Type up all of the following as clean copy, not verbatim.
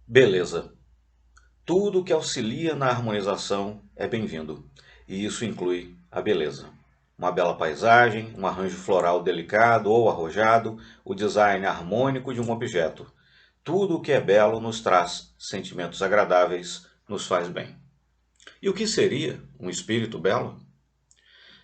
Beleza. Tudo que auxilia na harmonização é bem-vindo, e isso inclui a beleza. Uma bela paisagem, um arranjo floral delicado ou arrojado, o design harmônico de um objeto. Tudo o que é belo nos traz sentimentos agradáveis, nos faz bem. E o que seria um espírito belo?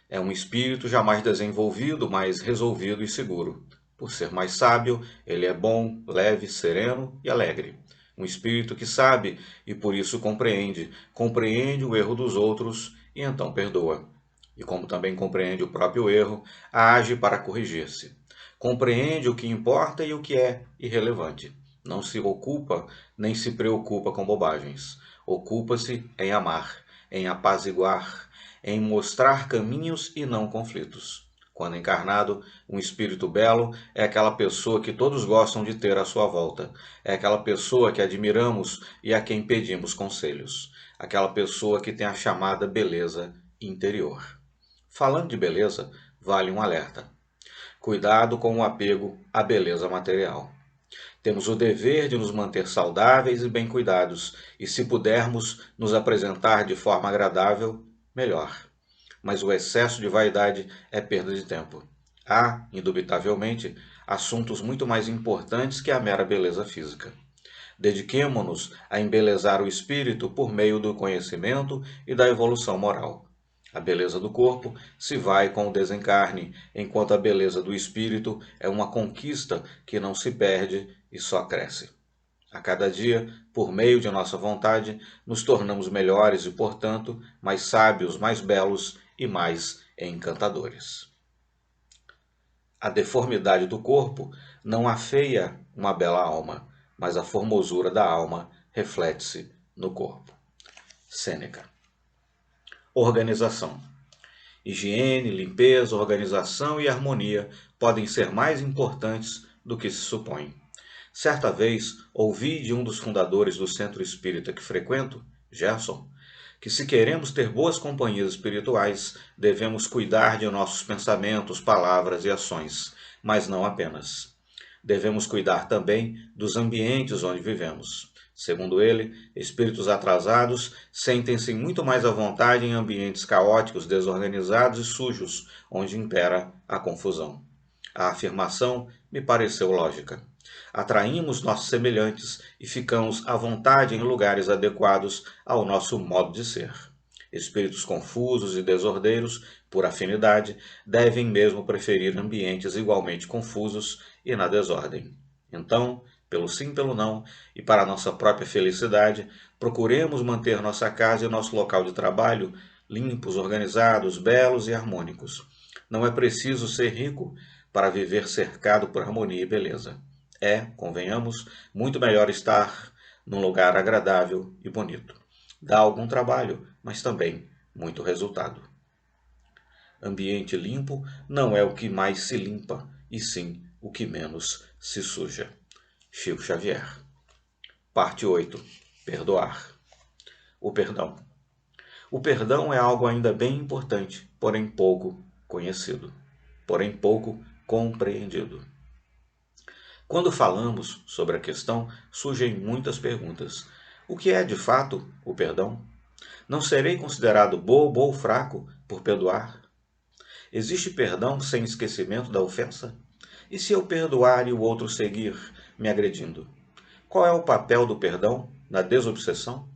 É um espírito já mais desenvolvido, mais resolvido e seguro. Por ser mais sábio, ele é bom, leve, sereno e alegre. Um espírito que sabe e por isso compreende o erro dos outros e então perdoa. E como também compreende o próprio erro, age para corrigir-se. Compreende o que importa e o que é irrelevante. Não se ocupa nem se preocupa com bobagens. Ocupa-se em amar, em apaziguar, em mostrar caminhos e não conflitos. Quando encarnado, um espírito belo é aquela pessoa que todos gostam de ter à sua volta. É aquela pessoa que admiramos e a quem pedimos conselhos. Aquela pessoa que tem a chamada beleza interior. Falando de beleza, vale um alerta. Cuidado com o apego à beleza material. Temos o dever de nos manter saudáveis e bem cuidados, e se pudermos nos apresentar de forma agradável, melhor. Mas o excesso de vaidade é perda de tempo. Há, indubitavelmente, assuntos muito mais importantes que a mera beleza física. Dediquemo-nos a embelezar o espírito por meio do conhecimento e da evolução moral. A beleza do corpo se vai com o desencarne, enquanto a beleza do espírito é uma conquista que não se perde e só cresce. A cada dia, por meio de nossa vontade, nos tornamos melhores e, portanto, mais sábios, mais belos e mais encantadores. A deformidade do corpo não afeia uma bela alma, mas a formosura da alma reflete-se no corpo. Sêneca. Organização. Higiene, limpeza, organização e harmonia podem ser mais importantes do que se supõe. Certa vez ouvi de um dos fundadores do centro espírita que frequento, Gerson, que se queremos ter boas companhias espirituais, devemos cuidar de nossos pensamentos, palavras e ações, mas não apenas. Devemos cuidar também dos ambientes onde vivemos. Segundo ele, espíritos atrasados sentem-se muito mais à vontade em ambientes caóticos, desorganizados e sujos, onde impera a confusão. A afirmação me pareceu lógica. Atraímos nossos semelhantes e ficamos à vontade em lugares adequados ao nosso modo de ser. Espíritos confusos e desordeiros, por afinidade, devem mesmo preferir ambientes igualmente confusos e na desordem. Então, pelo sim, pelo não, e para nossa própria felicidade, procuremos manter nossa casa e nosso local de trabalho limpos, organizados, belos e harmônicos. Não é preciso ser rico para viver cercado por harmonia e beleza. É, convenhamos, muito melhor estar num lugar agradável e bonito. Dá algum trabalho, mas também muito resultado. Ambiente limpo não é o que mais se limpa, e sim o que menos se suja. Chico Xavier. Parte 8. Perdoar. O perdão. O perdão é algo ainda bem importante, porém pouco conhecido, porém pouco compreendido. Quando falamos sobre a questão, surgem muitas perguntas. O que é de fato o perdão? Não serei considerado bobo ou fraco por perdoar? Existe perdão sem esquecimento da ofensa? E se eu perdoar e o outro seguir me agredindo? Qual é o papel do perdão na desobsessão?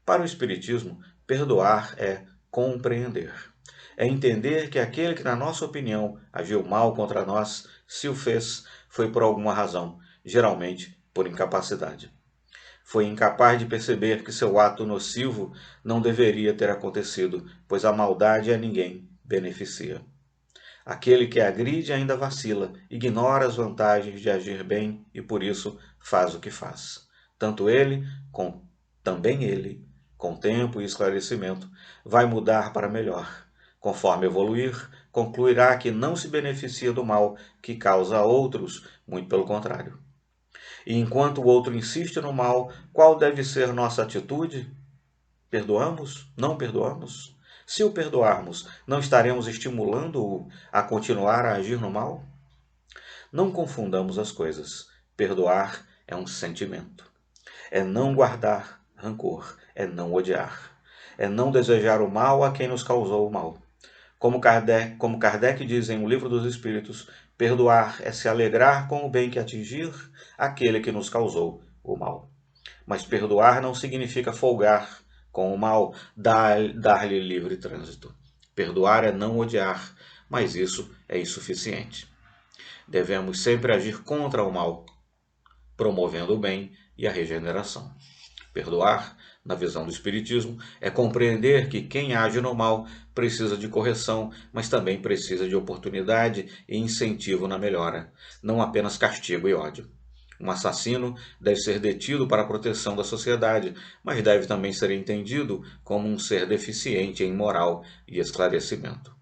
Para o Espiritismo, perdoar é compreender. É entender que aquele que, na nossa opinião, agiu mal contra nós, se o fez, foi por alguma razão, geralmente por incapacidade. Foi incapaz de perceber que seu ato nocivo não deveria ter acontecido, pois a maldade a ninguém beneficia. Aquele que agride ainda vacila, ignora as vantagens de agir bem e por isso faz o que faz. Tanto ele, com também ele, com tempo e esclarecimento, vai mudar para melhor. Conforme evoluir, concluirá que não se beneficia do mal que causa a outros, muito pelo contrário. E enquanto o outro insiste no mal, qual deve ser nossa atitude? Perdoamos? Não perdoamos? Se o perdoarmos, não estaremos estimulando-o a continuar a agir no mal? Não confundamos as coisas. Perdoar é um sentimento. é não guardar rancor, é não odiar, é não desejar o mal a quem nos causou o mal. Como Kardec diz em O Livro dos Espíritos, perdoar é se alegrar com o bem que atingir aquele que nos causou o mal. Mas perdoar não significa folgar com o mal, dar-lhe livre trânsito. Perdoar é não odiar, mas isso é insuficiente. Devemos sempre agir contra o mal, promovendo o bem e a regeneração. Perdoar, na visão do Espiritismo, é compreender que quem age no mal precisa de correção, mas também precisa de oportunidade e incentivo na melhora, não apenas castigo e ódio. Um assassino deve ser detido para a proteção da sociedade, mas deve também ser entendido como um ser deficiente em moral e esclarecimento.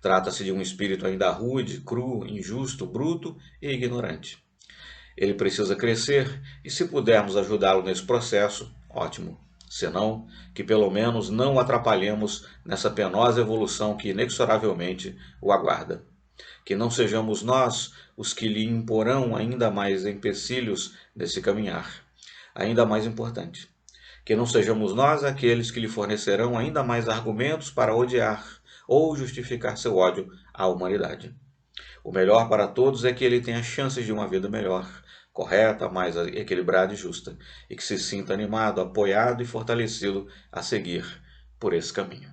Trata-se de um espírito ainda rude, cru, injusto, bruto e ignorante. Ele precisa crescer e, se pudermos ajudá-lo nesse processo, ótimo. Senão, que pelo menos não o atrapalhemos nessa penosa evolução que inexoravelmente o aguarda. Que não sejamos nós os que lhe imporão ainda mais empecilhos nesse caminhar. Ainda mais importante, que não sejamos nós aqueles que lhe fornecerão ainda mais argumentos para odiar ou justificar seu ódio à humanidade. O melhor para todos é que ele tenha chances de uma vida melhor, correta, mais equilibrada e justa, e que se sinta animado, apoiado e fortalecido a seguir por esse caminho.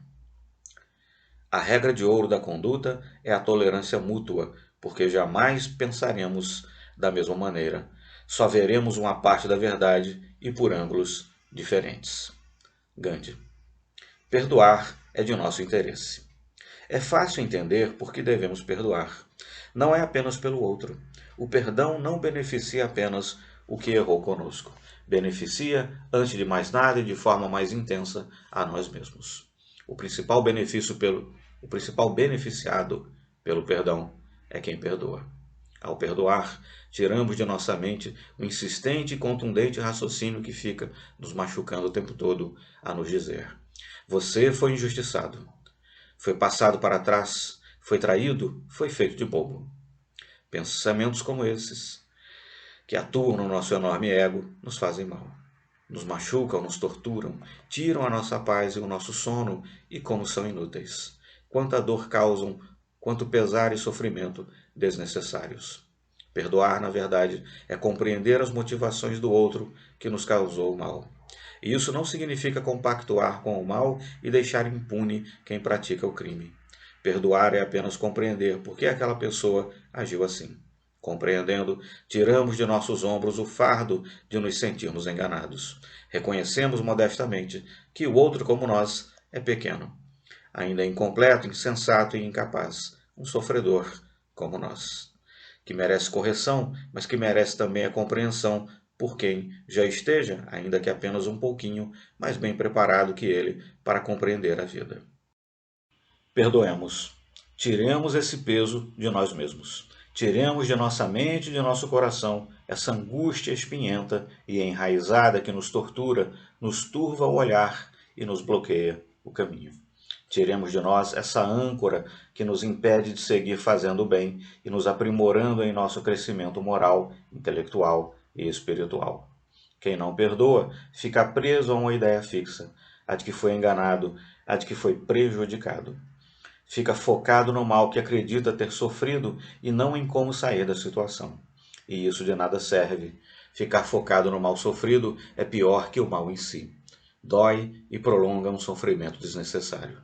A regra de ouro da conduta é a tolerância mútua, porque jamais pensaremos da mesma maneira. Só veremos uma parte da verdade e por ângulos diferentes. Gandhi. Perdoar é de nosso interesse. É fácil entender por que devemos perdoar. Não é apenas pelo outro. O perdão não beneficia apenas o que errou conosco. Beneficia, antes de mais nada e de forma mais intensa, a nós mesmos. O principal beneficiado pelo perdão é quem perdoa. Ao perdoar, tiramos de nossa mente o insistente e contundente raciocínio que fica nos machucando o tempo todo a nos dizer: você foi injustiçado, foi passado para trás, foi traído, foi feito de bobo. Pensamentos como esses, que atuam no nosso enorme ego, nos fazem mal. Nos machucam, nos torturam, tiram a nossa paz e o nosso sono, e como são inúteis. Quanta dor causam, quanto pesar e sofrimento desnecessários. Perdoar, na verdade, é compreender as motivações do outro que nos causou o mal. E isso não significa compactuar com o mal e deixar impune quem pratica o crime. Perdoar é apenas compreender por que aquela pessoa agiu assim. Compreendendo, tiramos de nossos ombros o fardo de nos sentirmos enganados. Reconhecemos modestamente que o outro, como nós, é pequeno, ainda incompleto, insensato e incapaz, um sofredor como nós, que merece correção, mas que merece também a compreensão por quem já esteja, ainda que apenas um pouquinho, mais bem preparado que ele para compreender a vida. Perdoemos. Tiremos esse peso de nós mesmos. Tiremos de nossa mente e de nosso coração essa angústia espinhenta e enraizada que nos tortura, nos turva o olhar e nos bloqueia o caminho. Tiremos de nós essa âncora que nos impede de seguir fazendo o bem e nos aprimorando em nosso crescimento moral, intelectual e espiritual. Quem não perdoa fica preso a uma ideia fixa, a de que foi enganado, a de que foi prejudicado. Fica focado no mal que acredita ter sofrido e não em como sair da situação. E isso de nada serve. Ficar focado no mal sofrido é pior que o mal em si. Dói e prolonga um sofrimento desnecessário.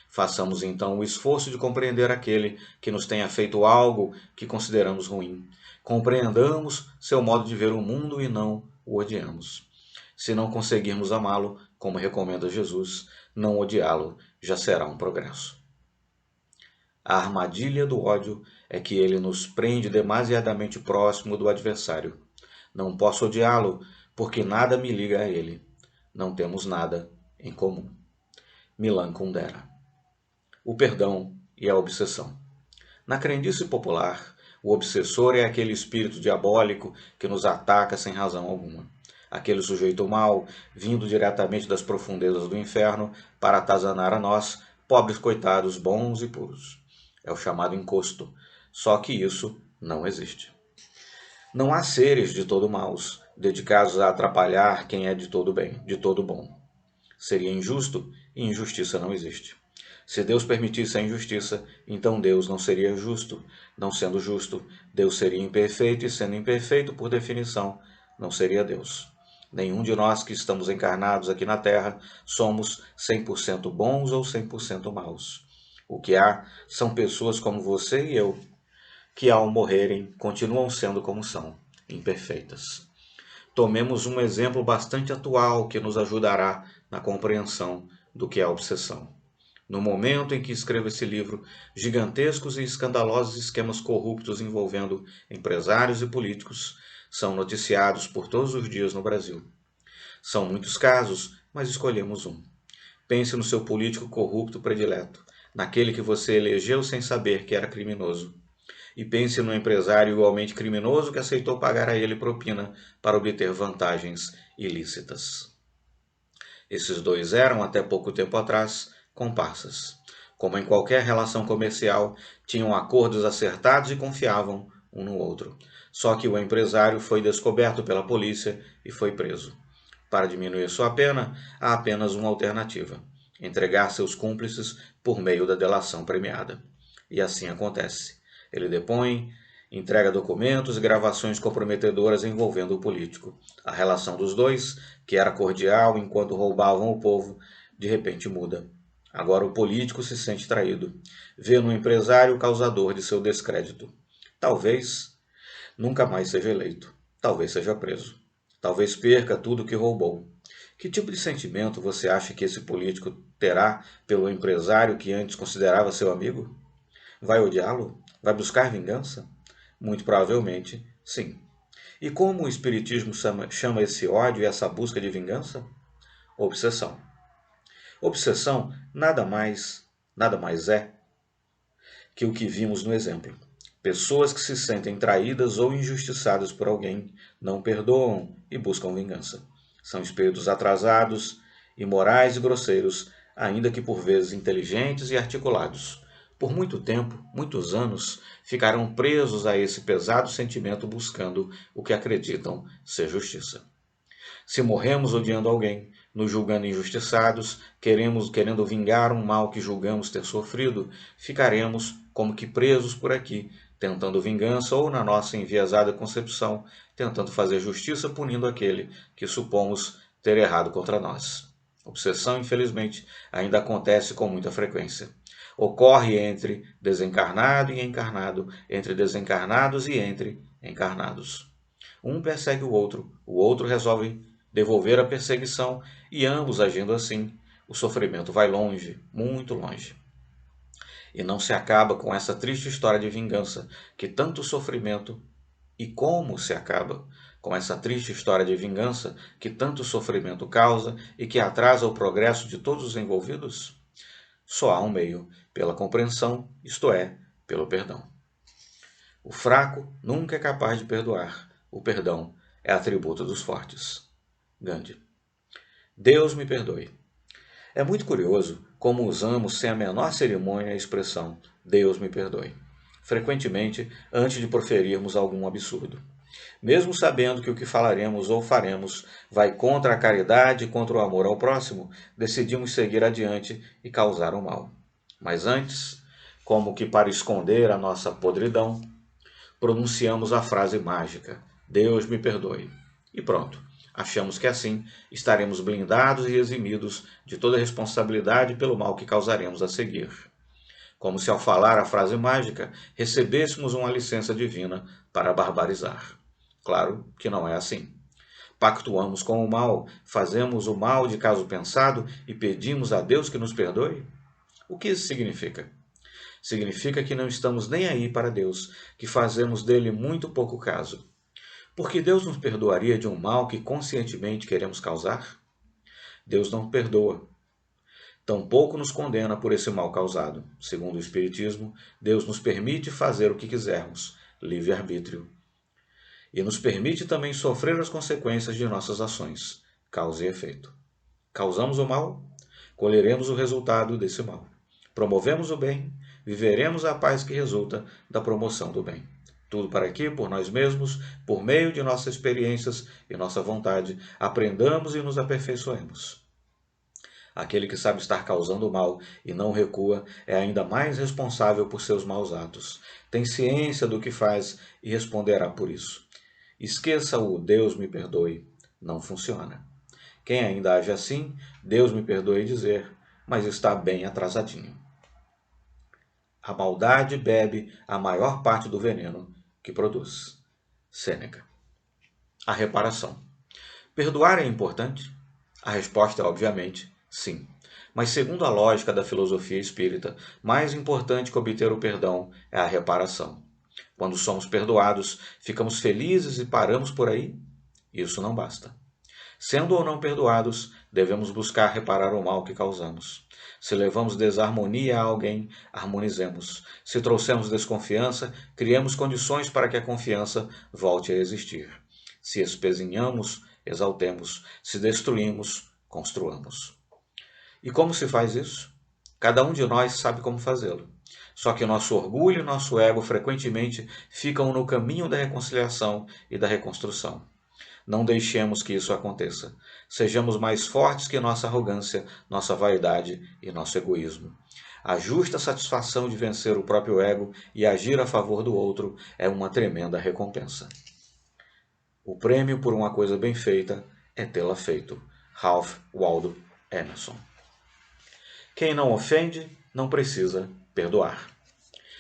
Façamos então o esforço de compreender aquele que nos tenha feito algo que consideramos ruim. Compreendamos seu modo de ver o mundo e não o odiamos. Se não conseguirmos amá-lo, como recomenda Jesus, não odiá-lo já será um progresso. A armadilha do ódio é que ele nos prende demasiadamente próximo do adversário. Não posso odiá-lo, porque nada me liga a ele. Não temos nada em comum. Milan Kundera. O perdão e a obsessão. Na crendice popular, o obsessor é aquele espírito diabólico que nos ataca sem razão alguma. Aquele sujeito mau, vindo diretamente das profundezas do inferno para atazanar a nós, pobres coitados bons e puros. É o chamado encosto, só que isso não existe. Não há seres de todo maus, dedicados a atrapalhar quem é de todo bem, de todo bom. Seria injusto, e injustiça não existe. Se Deus permitisse a injustiça, então Deus não seria justo. Não sendo justo, Deus seria imperfeito, e sendo imperfeito, por definição, não seria Deus. Nenhum de nós que estamos encarnados aqui na Terra somos 100% bons ou 100% maus. O que há são pessoas como você e eu, que ao morrerem continuam sendo como são, imperfeitas. Tomemos um exemplo bastante atual que nos ajudará na compreensão do que é a obsessão. No momento em que escrevo esse livro, gigantescos e escandalosos esquemas corruptos envolvendo empresários e políticos são noticiados por todos os dias no Brasil. São muitos casos, mas escolhemos um. Pense no seu político corrupto predileto, naquele que você elegeu sem saber que era criminoso. E pense no empresário igualmente criminoso que aceitou pagar a ele propina para obter vantagens ilícitas. Esses dois eram, até pouco tempo atrás, comparsas. Como em qualquer relação comercial, tinham acordos acertados e confiavam um no outro. Só que o empresário foi descoberto pela polícia e foi preso. Para diminuir sua pena, há apenas uma alternativa: entregar seus cúmplices por meio da delação premiada. E assim acontece. Ele depõe, entrega documentos e gravações comprometedoras envolvendo o político. A relação dos dois, que era cordial enquanto roubavam o povo, de repente muda. Agora o político se sente traído. Vê no empresário o causador de seu descrédito. Talvez nunca mais seja eleito. Talvez seja preso. Talvez perca tudo que roubou. Que tipo de sentimento você acha que esse político terá pelo empresário que antes considerava seu amigo? Vai odiá-lo? Vai buscar vingança? Muito provavelmente, sim. E como o Espiritismo chama esse ódio e essa busca de vingança? Obsessão. Obsessão nada mais é que o que vimos no exemplo. Pessoas que se sentem traídas ou injustiçadas por alguém não perdoam e buscam vingança. São espíritos atrasados, imorais e grosseiros, ainda que por vezes inteligentes e articulados. Por muito tempo, muitos anos, ficarão presos a esse pesado sentimento buscando o que acreditam ser justiça. Se morremos odiando alguém, nos julgando injustiçados, querendo vingar um mal que julgamos ter sofrido, ficaremos como que presos por aqui, tentando vingança ou, na nossa enviesada concepção, tentando fazer justiça punindo aquele que supomos ter errado contra nós. Obsessão, infelizmente, ainda acontece com muita frequência. Ocorre entre desencarnado e encarnado, entre desencarnados e entre encarnados. Um persegue o outro resolve devolver a perseguição e ambos agindo assim, o sofrimento vai longe, muito longe. E não se acaba com essa triste história de vingança que tanto sofrimento e como se acaba com essa triste história de vingança que tanto sofrimento causa e que atrasa o progresso de todos os envolvidos? Só há um meio, pela compreensão, isto é, pelo perdão. O fraco nunca é capaz de perdoar. O perdão é atributo dos fortes. Gandhi. Deus me perdoe. É muito curioso como usamos sem a menor cerimônia a expressão Deus me perdoe, frequentemente antes de proferirmos algum absurdo. Mesmo sabendo que o que falaremos ou faremos vai contra a caridade e contra o amor ao próximo, decidimos seguir adiante e causar o mal. Mas antes, como que para esconder a nossa podridão, pronunciamos a frase mágica, Deus me perdoe. E pronto, achamos que assim estaremos blindados e eximidos de toda responsabilidade pelo mal que causaremos a seguir. Como se ao falar a frase mágica recebêssemos uma licença divina para barbarizar. Claro que não é assim. Pactuamos com o mal, fazemos o mal de caso pensado e pedimos a Deus que nos perdoe? O que isso significa? Significa que não estamos nem aí para Deus, que fazemos dele muito pouco caso. Porque Deus nos perdoaria de um mal que conscientemente queremos causar? Deus não perdoa. Tampouco nos condena por esse mal causado. Segundo o Espiritismo, Deus nos permite fazer o que quisermos, livre-arbítrio. E nos permite também sofrer as consequências de nossas ações, causa e efeito. Causamos o mal, colheremos o resultado desse mal. Promovemos o bem, viveremos a paz que resulta da promoção do bem. Tudo para que, por nós mesmos, por meio de nossas experiências e nossa vontade, aprendamos e nos aperfeiçoemos. Aquele que sabe estar causando mal e não recua é ainda mais responsável por seus maus atos. Tem ciência do que faz e responderá por isso. Esqueça o Deus me perdoe. Não funciona. Quem ainda age assim, Deus me perdoe dizer, mas está bem atrasadinho. A maldade bebe a maior parte do veneno que produz. Sêneca. A reparação. Perdoar é importante? A resposta é obviamente sim. Mas segundo a lógica da filosofia espírita, mais importante que obter o perdão é a reparação. Quando somos perdoados, ficamos felizes e paramos por aí? Isso não basta. Sendo ou não perdoados, devemos buscar reparar o mal que causamos. Se levamos desarmonia a alguém, harmonizemos. Se trouxemos desconfiança, criemos condições para que a confiança volte a existir. Se espezinhamos, exaltemos. Se destruímos, construamos. E como se faz isso? Cada um de nós sabe como fazê-lo. Só que nosso orgulho e nosso ego frequentemente ficam no caminho da reconciliação e da reconstrução. Não deixemos que isso aconteça. Sejamos mais fortes que nossa arrogância, nossa vaidade e nosso egoísmo. A justa satisfação de vencer o próprio ego e agir a favor do outro é uma tremenda recompensa. O prêmio por uma coisa bem feita é tê-la feito. Ralph Waldo Emerson. Quem não ofende, não precisa perdoar.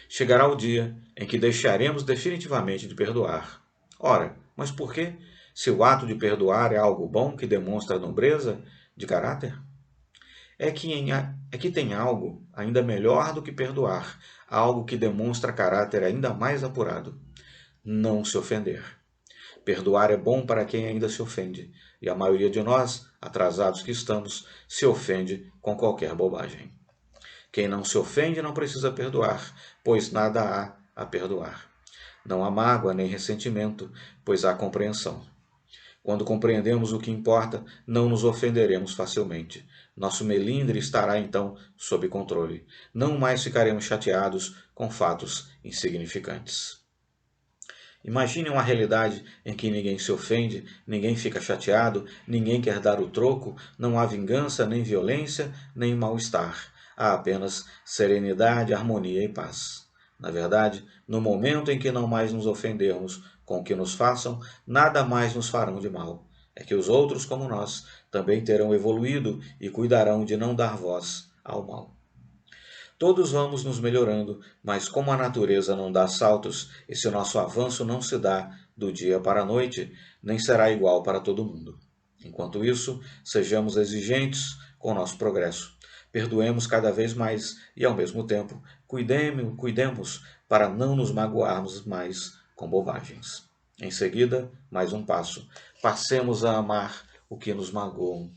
Chegará o dia em que deixaremos definitivamente de perdoar. Ora, mas por quê? Se o ato de perdoar é algo bom que demonstra nobreza de caráter? É que tem algo ainda melhor do que perdoar, algo que demonstra caráter ainda mais apurado. Não se ofender. Perdoar é bom para quem ainda se ofende, e a maioria de nós, atrasados que estamos, se ofende com qualquer bobagem. Quem não se ofende não precisa perdoar, pois nada há a perdoar. Não há mágoa nem ressentimento, pois há compreensão. Quando compreendemos o que importa, não nos ofenderemos facilmente. Nosso melindre estará então sob controle. Não mais ficaremos chateados com fatos insignificantes. Imagine uma realidade em que ninguém se ofende, ninguém fica chateado, ninguém quer dar o troco, não há vingança, nem violência, nem mal-estar. Há apenas serenidade, harmonia e paz. Na verdade, no momento em que não mais nos ofendermos com o que nos façam, nada mais nos farão de mal. É que os outros, como nós, também terão evoluído e cuidarão de não dar voz ao mal. Todos vamos nos melhorando, mas como a natureza não dá saltos, e se o nosso avanço não se dá do dia para a noite, nem será igual para todo mundo. Enquanto isso, sejamos exigentes com o nosso progresso. Perdoemos cada vez mais e, ao mesmo tempo, cuidemos para não nos magoarmos mais com bobagens. Em seguida, mais um passo. Passemos a amar os que nos magoam.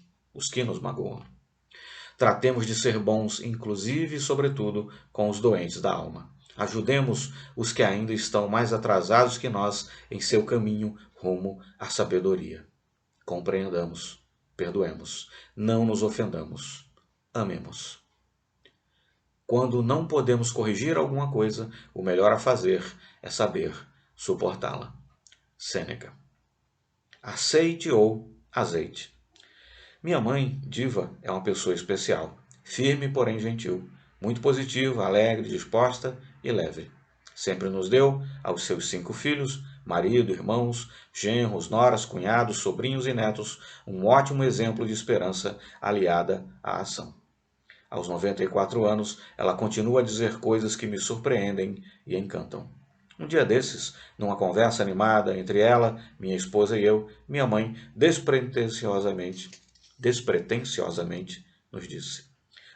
Tratemos de ser bons, inclusive e sobretudo, com os doentes da alma. Ajudemos os que ainda estão mais atrasados que nós em seu caminho rumo à sabedoria. Compreendamos, perdoemos, não nos ofendamos, amemos. Quando não podemos corrigir alguma coisa, o melhor a fazer é saber suportá-la. Sêneca. Aceite ou azeite. Minha mãe, Diva, é uma pessoa especial, firme, porém gentil, muito positiva, alegre, disposta e leve. Sempre nos deu, aos seus 5 filhos, marido, irmãos, genros, noras, cunhados, sobrinhos e netos, um ótimo exemplo de esperança aliada à ação. Aos 94 anos, ela continua a dizer coisas que me surpreendem e encantam. Um dia desses, numa conversa animada entre ela, minha esposa e eu, minha mãe despretensiosamente nos disse: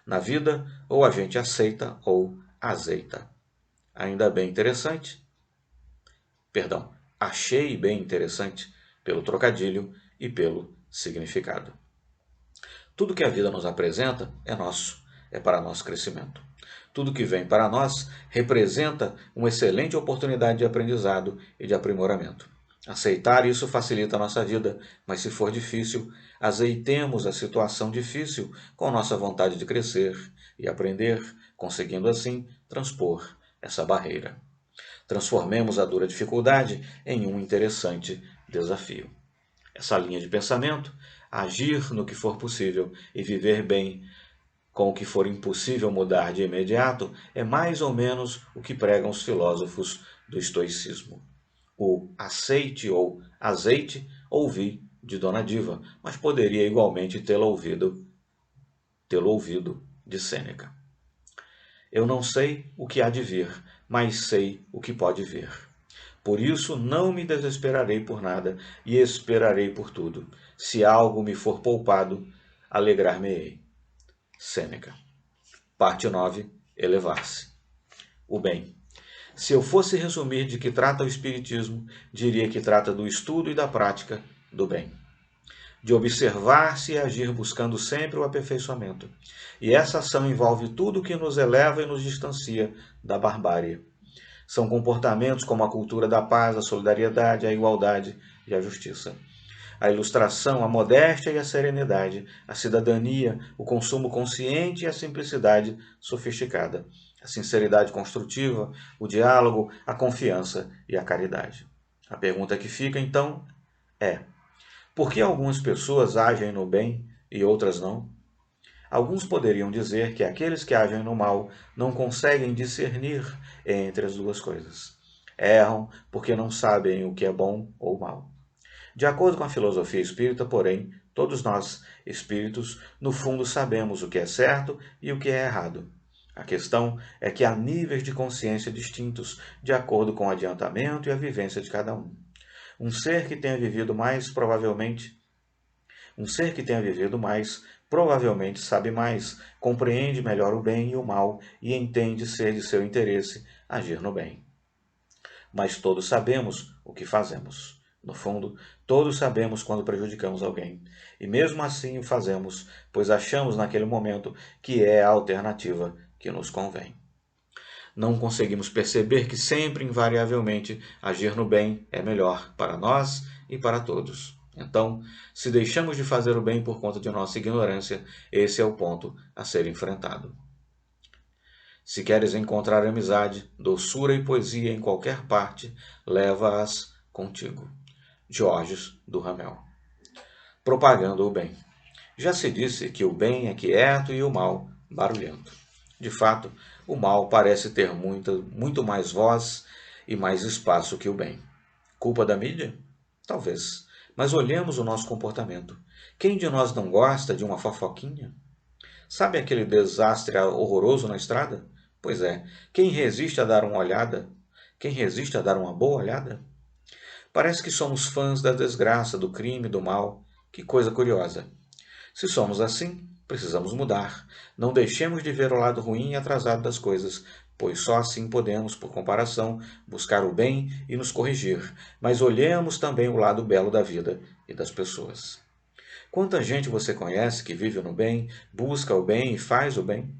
na vida, ou a gente aceita ou azeita. Achei bem interessante pelo trocadilho e pelo significado. Tudo que a vida nos apresenta é nosso, é para nosso crescimento. Tudo que vem para nós representa uma excelente oportunidade de aprendizado e de aprimoramento. Aceitar isso facilita a nossa vida, mas se for difícil, azeitemos a situação difícil com nossa vontade de crescer e aprender, conseguindo assim transpor essa barreira. Transformemos a dura dificuldade em um interessante desafio. Essa linha de pensamento, agir no que for possível e viver bem com o que for impossível mudar de imediato, é mais ou menos o que pregam os filósofos do estoicismo. O aceite ou azeite ouvi de Dona Diva, mas poderia igualmente tê-lo ouvido de Sêneca. Eu não sei o que há de vir, mas sei o que pode vir. Por isso não me desesperarei por nada e esperarei por tudo. Se algo me for poupado, alegrar-me-ei. Sêneca. Parte 9. Elevar-se. O bem. Se eu fosse resumir de que trata o Espiritismo, diria que trata do estudo e da prática do bem. De observar-se e agir buscando sempre o aperfeiçoamento. E essa ação envolve tudo que nos eleva e nos distancia da barbárie. São comportamentos como a cultura da paz, a solidariedade, a igualdade e a justiça. A ilustração, a modéstia e a serenidade, a cidadania, o consumo consciente e a simplicidade sofisticada, a sinceridade construtiva, o diálogo, a confiança e a caridade. A pergunta que fica, então, é: por que algumas pessoas agem no bem e outras não? Alguns poderiam dizer que aqueles que agem no mal não conseguem discernir entre as duas coisas. Erram porque não sabem o que é bom ou mal. De acordo com a filosofia espírita, porém, todos nós, espíritos, no fundo sabemos o que é certo e o que é errado. A questão é que há níveis de consciência distintos, de acordo com o adiantamento e a vivência de cada um. Um ser que tenha vivido mais provavelmente sabe mais, compreende melhor o bem e o mal e entende ser de seu interesse agir no bem. Mas todos sabemos o que fazemos. No fundo, todos sabemos quando prejudicamos alguém. E mesmo assim o fazemos, pois achamos naquele momento que é a alternativa que nos convém. Não conseguimos perceber que sempre, invariavelmente, agir no bem é melhor para nós e para todos. Então, se deixamos de fazer o bem por conta de nossa ignorância, esse é o ponto a ser enfrentado. Se queres encontrar amizade, doçura e poesia em qualquer parte, leva-as contigo. Georges do Ramel. Propagando o bem. Já se disse que o bem é quieto e o mal barulhento. De fato, o mal parece ter muito mais voz e mais espaço que o bem. Culpa da mídia? Talvez. Mas olhemos o nosso comportamento. Quem de nós não gosta de uma fofoquinha? Sabe aquele desastre horroroso na estrada? Pois é, quem resiste a dar uma olhada? Quem resiste a dar uma boa olhada? Parece que somos fãs da desgraça, do crime, do mal. Que coisa curiosa. Se somos assim, precisamos mudar. Não deixemos de ver o lado ruim e atrasado das coisas, pois só assim podemos, por comparação, buscar o bem e nos corrigir. Mas olhemos também o lado belo da vida e das pessoas. Quanta gente você conhece que vive no bem, busca o bem e faz o bem?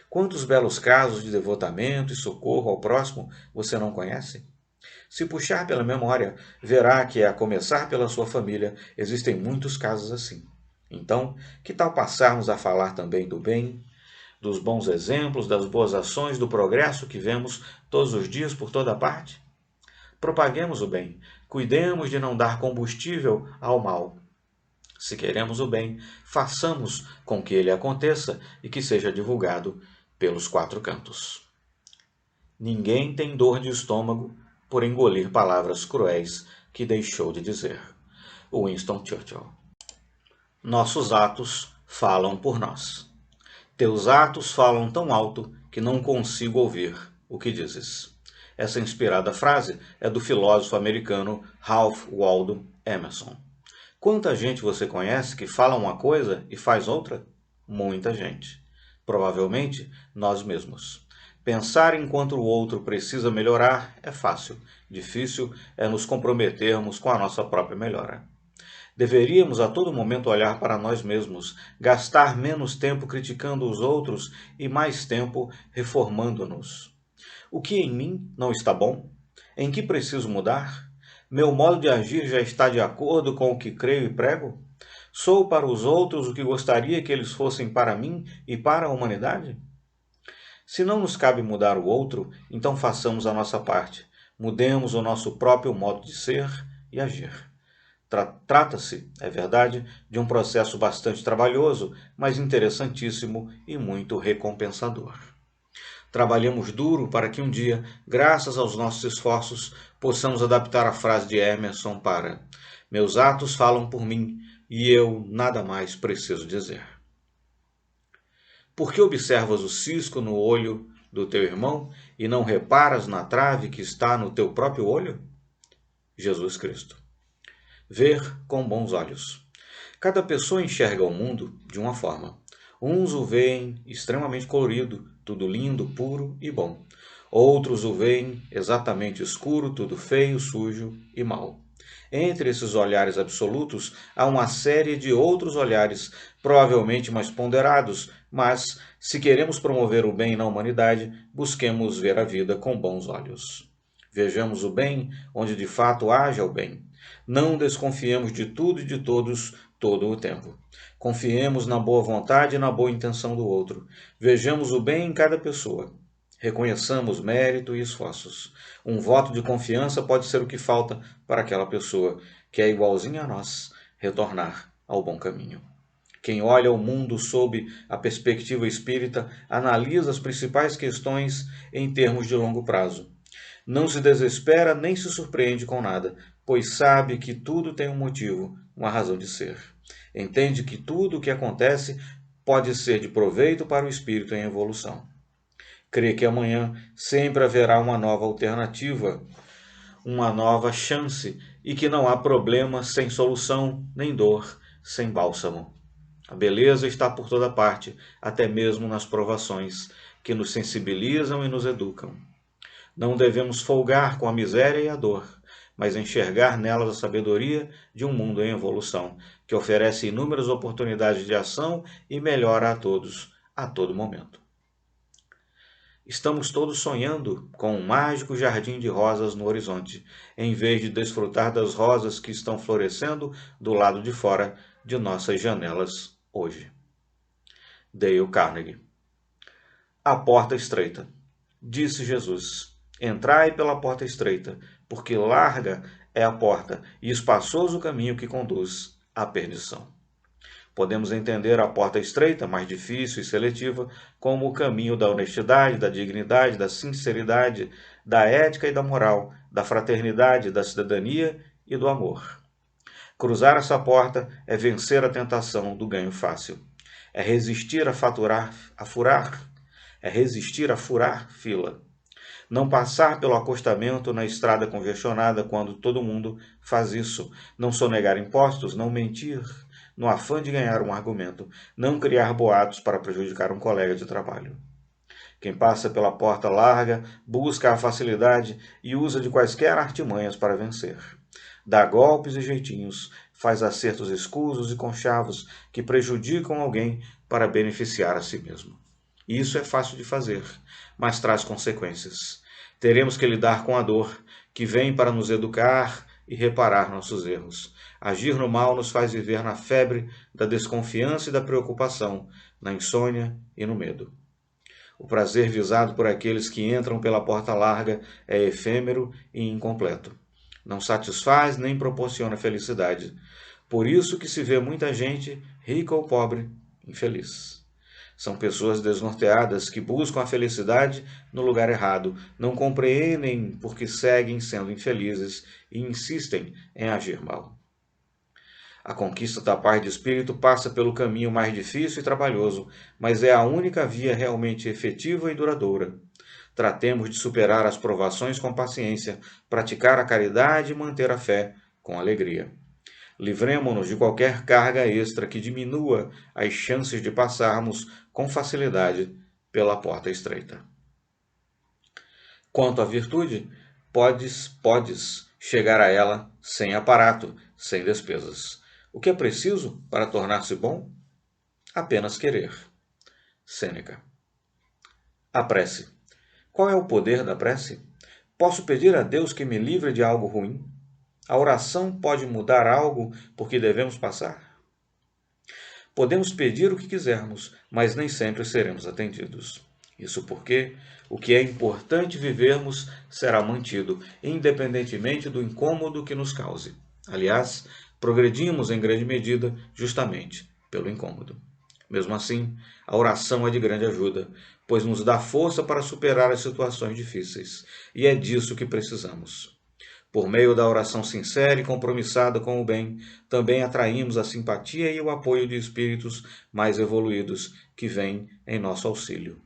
Quantos belos casos de devotamento e socorro ao próximo você não conhece? Se puxar pela memória, verá que, a começar pela sua família, existem muitos casos assim. Então, que tal passarmos a falar também do bem, dos bons exemplos, das boas ações, do progresso que vemos todos os dias por toda parte? Propaguemos o bem, cuidemos de não dar combustível ao mal. Se queremos o bem, façamos com que ele aconteça e que seja divulgado pelos quatro cantos. Ninguém tem dor de estômago por engolir palavras cruéis que deixou de dizer. Winston Churchill. Nossos atos falam por nós. Teus atos falam tão alto que não consigo ouvir o que dizes. Essa inspirada frase é do filósofo americano Ralph Waldo Emerson. Quanta gente você conhece que fala uma coisa e faz outra? Muita gente. Provavelmente nós mesmos. Pensar enquanto o outro precisa melhorar é fácil. Difícil é nos comprometermos com a nossa própria melhora. Deveríamos a todo momento olhar para nós mesmos, gastar menos tempo criticando os outros e mais tempo reformando-nos. O que em mim não está bom? Em que preciso mudar? Meu modo de agir já está de acordo com o que creio e prego? Sou para os outros o que gostaria que eles fossem para mim e para a humanidade? Se não nos cabe mudar o outro, então façamos a nossa parte. Mudemos o nosso próprio modo de ser e agir. Trata-se, é verdade, de um processo bastante trabalhoso, mas interessantíssimo e muito recompensador. Trabalhemos duro para que um dia, graças aos nossos esforços, possamos adaptar a frase de Emerson para "Meus atos falam por mim e eu nada mais preciso dizer". Por que observas o cisco no olho do teu irmão e não reparas na trave que está no teu próprio olho? Jesus Cristo. Ver com bons olhos. Cada pessoa enxerga o mundo de uma forma. Uns o veem extremamente colorido, tudo lindo, puro e bom. Outros o veem exatamente escuro, tudo feio, sujo e mau. Entre esses olhares absolutos há uma série de outros olhares, provavelmente mais ponderados, mas, se queremos promover o bem na humanidade, busquemos ver a vida com bons olhos. Vejamos o bem onde de fato haja o bem. Não desconfiemos de tudo e de todos todo o tempo. Confiemos na boa vontade e na boa intenção do outro. Vejamos o bem em cada pessoa. Reconheçamos mérito e esforços. Um voto de confiança pode ser o que falta para aquela pessoa, que é igualzinha a nós, retornar ao bom caminho. Quem olha o mundo sob a perspectiva espírita analisa as principais questões em termos de longo prazo. Não se desespera nem se surpreende com nada, pois sabe que tudo tem um motivo, uma razão de ser. Entende que tudo o que acontece pode ser de proveito para o espírito em evolução. Crê que amanhã sempre haverá uma nova alternativa, uma nova chance, e que não há problema sem solução, nem dor sem bálsamo. A beleza está por toda parte, até mesmo nas provações, que nos sensibilizam e nos educam. Não devemos folgar com a miséria e a dor, mas enxergar nelas a sabedoria de um mundo em evolução, que oferece inúmeras oportunidades de ação e melhora a todos, a todo momento. Estamos todos sonhando com um mágico jardim de rosas no horizonte, em vez de desfrutar das rosas que estão florescendo do lado de fora de nossas janelas hoje. Dale Carnegie. A porta estreita. Disse Jesus: Entrai pela porta estreita, porque larga é a porta e espaçoso o caminho que conduz à perdição. Podemos entender a porta estreita, mais difícil e seletiva, como o caminho da honestidade, da dignidade, da sinceridade, da ética e da moral, da fraternidade, da cidadania e do amor. Cruzar essa porta é vencer a tentação do ganho fácil. É resistir a furar fila. Não passar pelo acostamento na estrada congestionada quando todo mundo faz isso. Não sonegar impostos, não mentir no afã de ganhar um argumento, não criar boatos para prejudicar um colega de trabalho. Quem passa pela porta larga busca a facilidade e usa de quaisquer artimanhas para vencer. Dá golpes e jeitinhos, faz acertos escusos e conchavos que prejudicam alguém para beneficiar a si mesmo. Isso é fácil de fazer, mas traz consequências. Teremos que lidar com a dor, que vem para nos educar e reparar nossos erros. Agir no mal nos faz viver na febre da desconfiança e da preocupação, na insônia e no medo. O prazer visado por aqueles que entram pela porta larga é efêmero e incompleto. Não satisfaz nem proporciona felicidade. Por isso que se vê muita gente, rica ou pobre, infeliz. São pessoas desnorteadas que buscam a felicidade no lugar errado, não compreendem porque seguem sendo infelizes e insistem em agir mal. A conquista da paz de espírito passa pelo caminho mais difícil e trabalhoso, mas é a única via realmente efetiva e duradoura. Tratemos de superar as provações com paciência, praticar a caridade e manter a fé com alegria. Livremo-nos de qualquer carga extra que diminua as chances de passarmos com facilidade pela porta estreita. Quanto à virtude, podes chegar a ela sem aparato, sem despesas. O que é preciso para tornar-se bom? Apenas querer. Sêneca. A prece. Qual é o poder da prece? Posso pedir a Deus que me livre de algo ruim? A oração pode mudar algo por que devemos passar? Podemos pedir o que quisermos, mas nem sempre seremos atendidos. Isso porque o que é importante vivermos será mantido, independentemente do incômodo que nos cause. Aliás, progredimos em grande medida justamente pelo incômodo. Mesmo assim, a oração é de grande ajuda, pois nos dá força para superar as situações difíceis, e é disso que precisamos. Por meio da oração sincera e compromissada com o bem, também atraímos a simpatia e o apoio de espíritos mais evoluídos que vêm em nosso auxílio.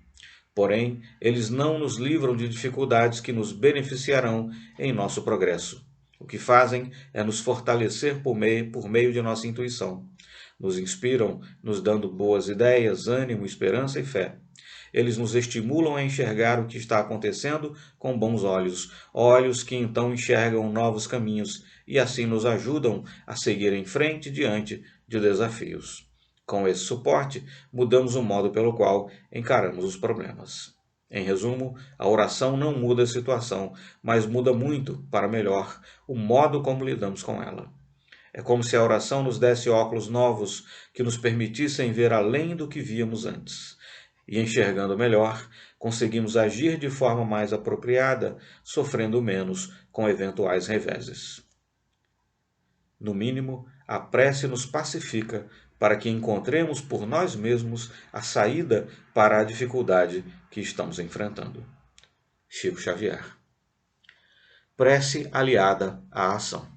Porém, eles não nos livram de dificuldades que nos beneficiarão em nosso progresso. O que fazem é nos fortalecer por meio de nossa intuição. Nos inspiram, nos dando boas ideias, ânimo, esperança e fé. Eles nos estimulam a enxergar o que está acontecendo com bons olhos, olhos que então enxergam novos caminhos e assim nos ajudam a seguir em frente diante de desafios. Com esse suporte, mudamos o modo pelo qual encaramos os problemas. Em resumo, a oração não muda a situação, mas muda muito, para melhor, o modo como lidamos com ela. É como se a oração nos desse óculos novos que nos permitissem ver além do que víamos antes. E enxergando melhor, conseguimos agir de forma mais apropriada, sofrendo menos com eventuais reveses. No mínimo, a prece nos pacifica para que encontremos por nós mesmos a saída para a dificuldade que estamos enfrentando. Chico Xavier. Prece aliada à ação.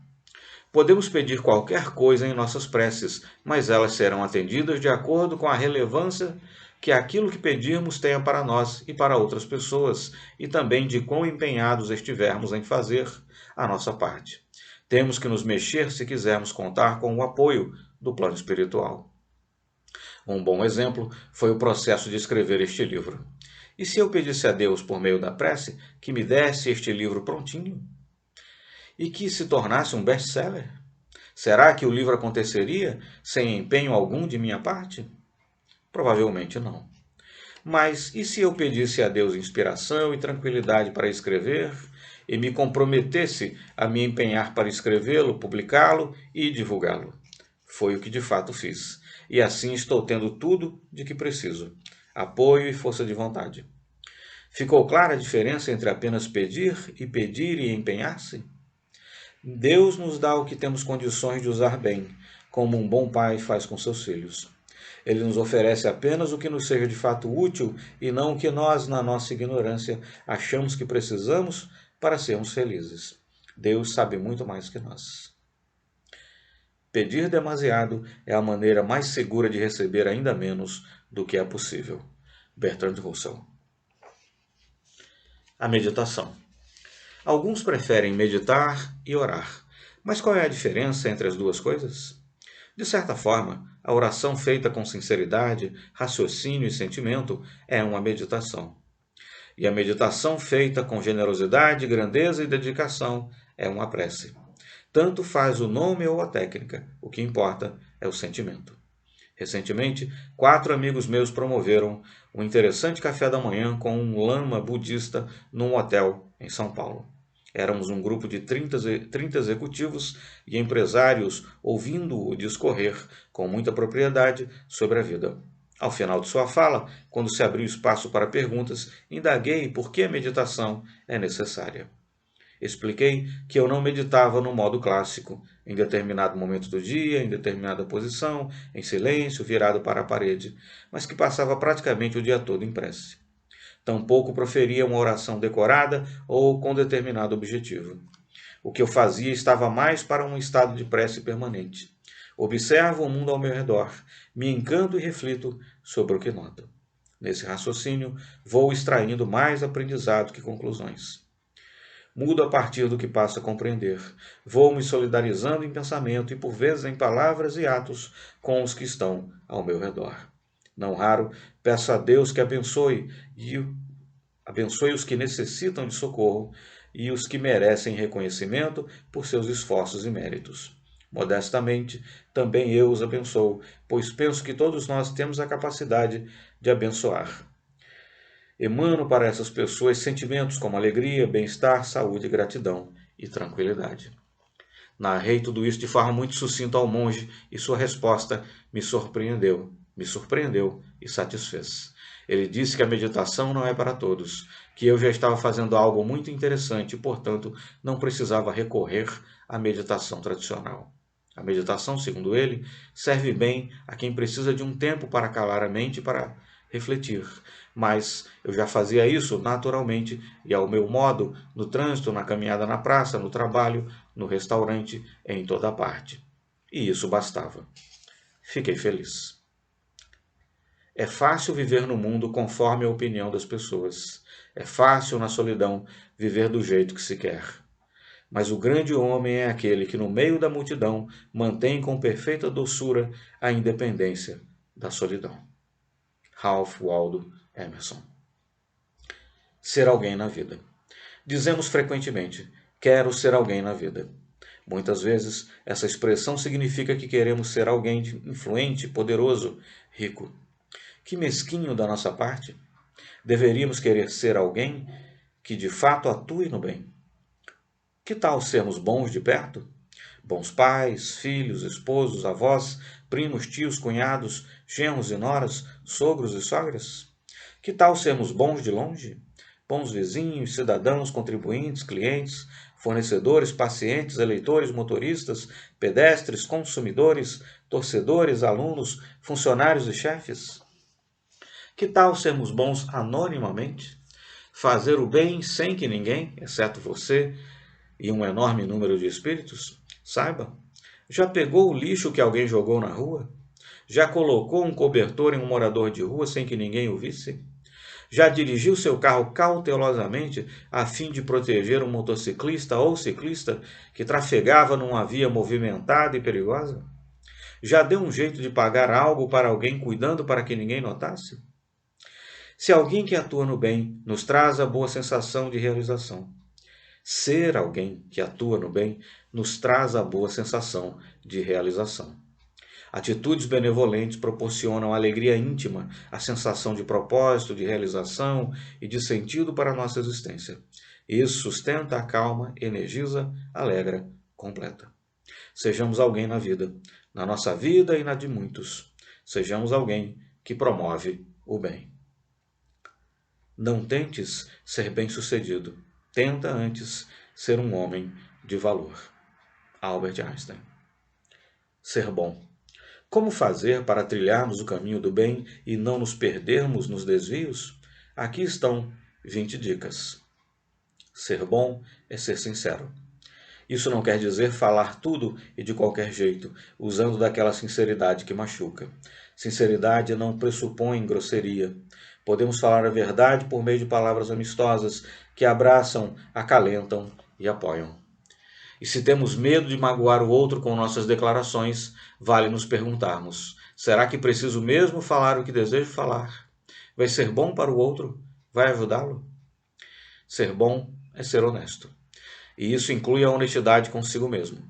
Podemos pedir qualquer coisa em nossas preces, mas elas serão atendidas de acordo com a relevância que aquilo que pedirmos tenha para nós e para outras pessoas, e também de quão empenhados estivermos em fazer a nossa parte. Temos que nos mexer se quisermos contar com o apoio do plano espiritual. Um bom exemplo foi o processo de escrever este livro. E se eu pedisse a Deus, por meio da prece, que me desse este livro prontinho? E que se tornasse um best-seller? Será que o livro aconteceria sem empenho algum de minha parte? Provavelmente não. Mas e se eu pedisse a Deus inspiração e tranquilidade para escrever e me comprometesse a me empenhar para escrevê-lo, publicá-lo e divulgá-lo? Foi o que de fato fiz. E assim estou tendo tudo de que preciso: apoio e força de vontade. Ficou clara a diferença entre apenas pedir e empenhar-se? Deus nos dá o que temos condições de usar bem, como um bom pai faz com seus filhos. Ele nos oferece apenas o que nos seja de fato útil e não o que nós, na nossa ignorância, achamos que precisamos para sermos felizes. Deus sabe muito mais que nós. Pedir demasiado é a maneira mais segura de receber ainda menos do que é possível. Bertrand Russell. A meditação. Alguns preferem meditar e orar. Mas qual é a diferença entre as duas coisas? De certa forma, a oração feita com sinceridade, raciocínio e sentimento é uma meditação. E a meditação feita com generosidade, grandeza e dedicação é uma prece. Tanto faz o nome ou a técnica, o que importa é o sentimento. Recentemente, 4 amigos meus promoveram um interessante café da manhã com um lama budista num hotel em São Paulo. Éramos um grupo de 30 executivos e empresários ouvindo-o discorrer com muita propriedade sobre a vida. Ao final de sua fala, quando se abriu espaço para perguntas, indaguei por que a meditação é necessária. Expliquei que eu não meditava no modo clássico, em determinado momento do dia, em determinada posição, em silêncio, virado para a parede, mas que passava praticamente o dia todo em prece. Tampouco proferia uma oração decorada ou com determinado objetivo. O que eu fazia estava mais para um estado de prece permanente. Observo o mundo ao meu redor, me encanto e reflito sobre o que noto. Nesse raciocínio, vou extraindo mais aprendizado que conclusões. Mudo a partir do que passo a compreender. Vou me solidarizando em pensamento e, por vezes, em palavras e atos com os que estão ao meu redor. Não raro, peço a Deus que abençoe os que necessitam de socorro e os que merecem reconhecimento por seus esforços e méritos. Modestamente, também eu os abençoo, pois penso que todos nós temos a capacidade de abençoar. Emano para essas pessoas sentimentos como alegria, bem-estar, saúde, gratidão e tranquilidade. Narrei tudo isso de forma muito sucinta ao monge e sua resposta me surpreendeu, me surpreendeu e satisfez. Ele disse que a meditação não é para todos, que eu já estava fazendo algo muito interessante e, portanto, não precisava recorrer à meditação tradicional. A meditação, segundo ele, serve bem a quem precisa de um tempo para calar a mente e para refletir. Mas eu já fazia isso naturalmente e ao meu modo, no trânsito, na caminhada na praça, no trabalho, no restaurante, em toda parte. E isso bastava. Fiquei feliz. É fácil viver no mundo conforme a opinião das pessoas. É fácil, na solidão, viver do jeito que se quer. Mas o grande homem é aquele que, no meio da multidão, mantém com perfeita doçura a independência da solidão. Ralph Waldo Emerson. Ser alguém na vida. Dizemos frequentemente, quero ser alguém na vida. Muitas vezes, essa expressão significa que queremos ser alguém influente, poderoso, rico. Que mesquinho da nossa parte! Deveríamos querer ser alguém que de fato atue no bem. Que tal sermos bons de perto? Bons pais, filhos, esposos, avós, primos, tios, cunhados, genros e noras, sogros e sogras? Que tal sermos bons de longe? Bons vizinhos, cidadãos, contribuintes, clientes, fornecedores, pacientes, eleitores, motoristas, pedestres, consumidores, torcedores, alunos, funcionários e chefes? Que tal sermos bons anonimamente? Fazer o bem sem que ninguém, exceto você e um enorme número de espíritos, saiba? Já pegou o lixo que alguém jogou na rua? Já colocou um cobertor em um morador de rua sem que ninguém o visse? Já dirigiu seu carro cautelosamente a fim de proteger um motociclista ou ciclista que trafegava numa via movimentada e perigosa? Já deu um jeito de pagar algo para alguém cuidando para que ninguém notasse? Se alguém que atua no bem nos traz a boa sensação de realização, ser alguém que atua no bem nos traz a boa sensação de realização. Atitudes benevolentes proporcionam alegria íntima, a sensação de propósito, de realização e de sentido para a nossa existência. Isso sustenta, acalma, energiza, alegra, completa. Sejamos alguém na vida, na nossa vida e na de muitos. Sejamos alguém que promove o bem. Não tentes ser bem-sucedido. Tenta antes ser um homem de valor. Albert Einstein. Ser bom. Como fazer para trilharmos o caminho do bem e não nos perdermos nos desvios? Aqui estão 20 dicas. Ser bom é ser sincero. Isso não quer dizer falar tudo e de qualquer jeito, usando daquela sinceridade que machuca. Sinceridade não pressupõe grosseria. Podemos falar a verdade por meio de palavras amistosas que abraçam, acalentam e apoiam. E se temos medo de magoar o outro com nossas declarações, vale nos perguntarmos: será que preciso mesmo falar o que desejo falar? Vai ser bom para o outro? Vai ajudá-lo? Ser bom é ser honesto. E isso inclui a honestidade consigo mesmo.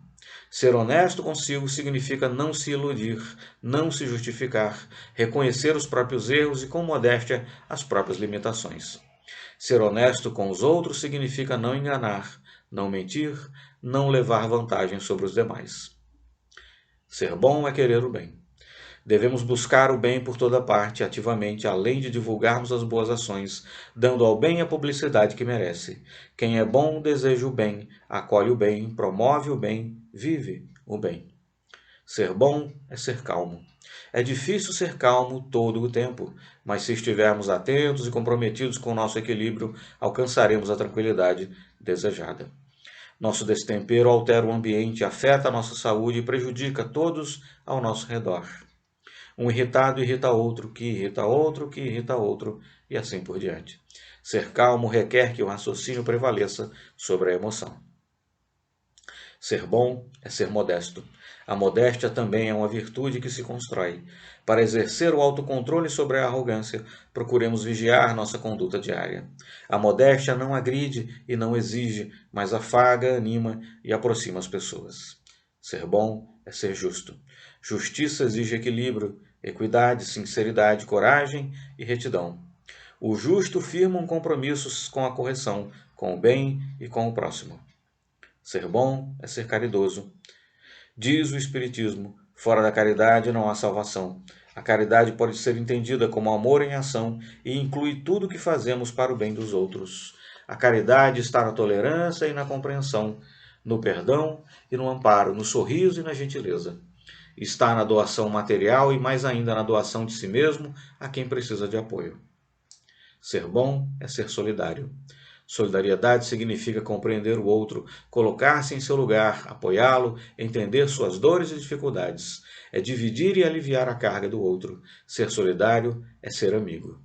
Ser honesto consigo significa não se iludir, não se justificar, reconhecer os próprios erros e, com modéstia, as próprias limitações. Ser honesto com os outros significa não enganar, não mentir, não levar vantagem sobre os demais. Ser bom é querer o bem. Devemos buscar o bem por toda parte, ativamente, além de divulgarmos as boas ações, dando ao bem a publicidade que merece. Quem é bom deseja o bem, acolhe o bem, promove o bem, vive o bem. Ser bom é ser calmo. É difícil ser calmo todo o tempo, mas se estivermos atentos e comprometidos com o nosso equilíbrio, alcançaremos a tranquilidade desejada. Nosso destempero altera o ambiente, afeta a nossa saúde e prejudica todos ao nosso redor. Um irritado irrita outro, que irrita outro, que irrita outro, e assim por diante. Ser calmo requer que o raciocínio prevaleça sobre a emoção. Ser bom é ser modesto. A modéstia também é uma virtude que se constrói. Para exercer o autocontrole sobre a arrogância, procuremos vigiar nossa conduta diária. A modéstia não agride e não exige, mas afaga, anima e aproxima as pessoas. Ser bom é ser justo. Justiça exige equilíbrio, equidade, sinceridade, coragem e retidão. O justo firma um compromisso com a correção, com o bem e com o próximo. Ser bom é ser caridoso. Diz o Espiritismo, fora da caridade não há salvação. A caridade pode ser entendida como amor em ação e inclui tudo o que fazemos para o bem dos outros. A caridade está na tolerância e na compreensão, no perdão e no amparo, no sorriso e na gentileza. Está na doação material e mais ainda na doação de si mesmo a quem precisa de apoio. Ser bom é ser solidário. Solidariedade significa compreender o outro, colocar-se em seu lugar, apoiá-lo, entender suas dores e dificuldades. É dividir e aliviar a carga do outro. Ser solidário é ser amigo.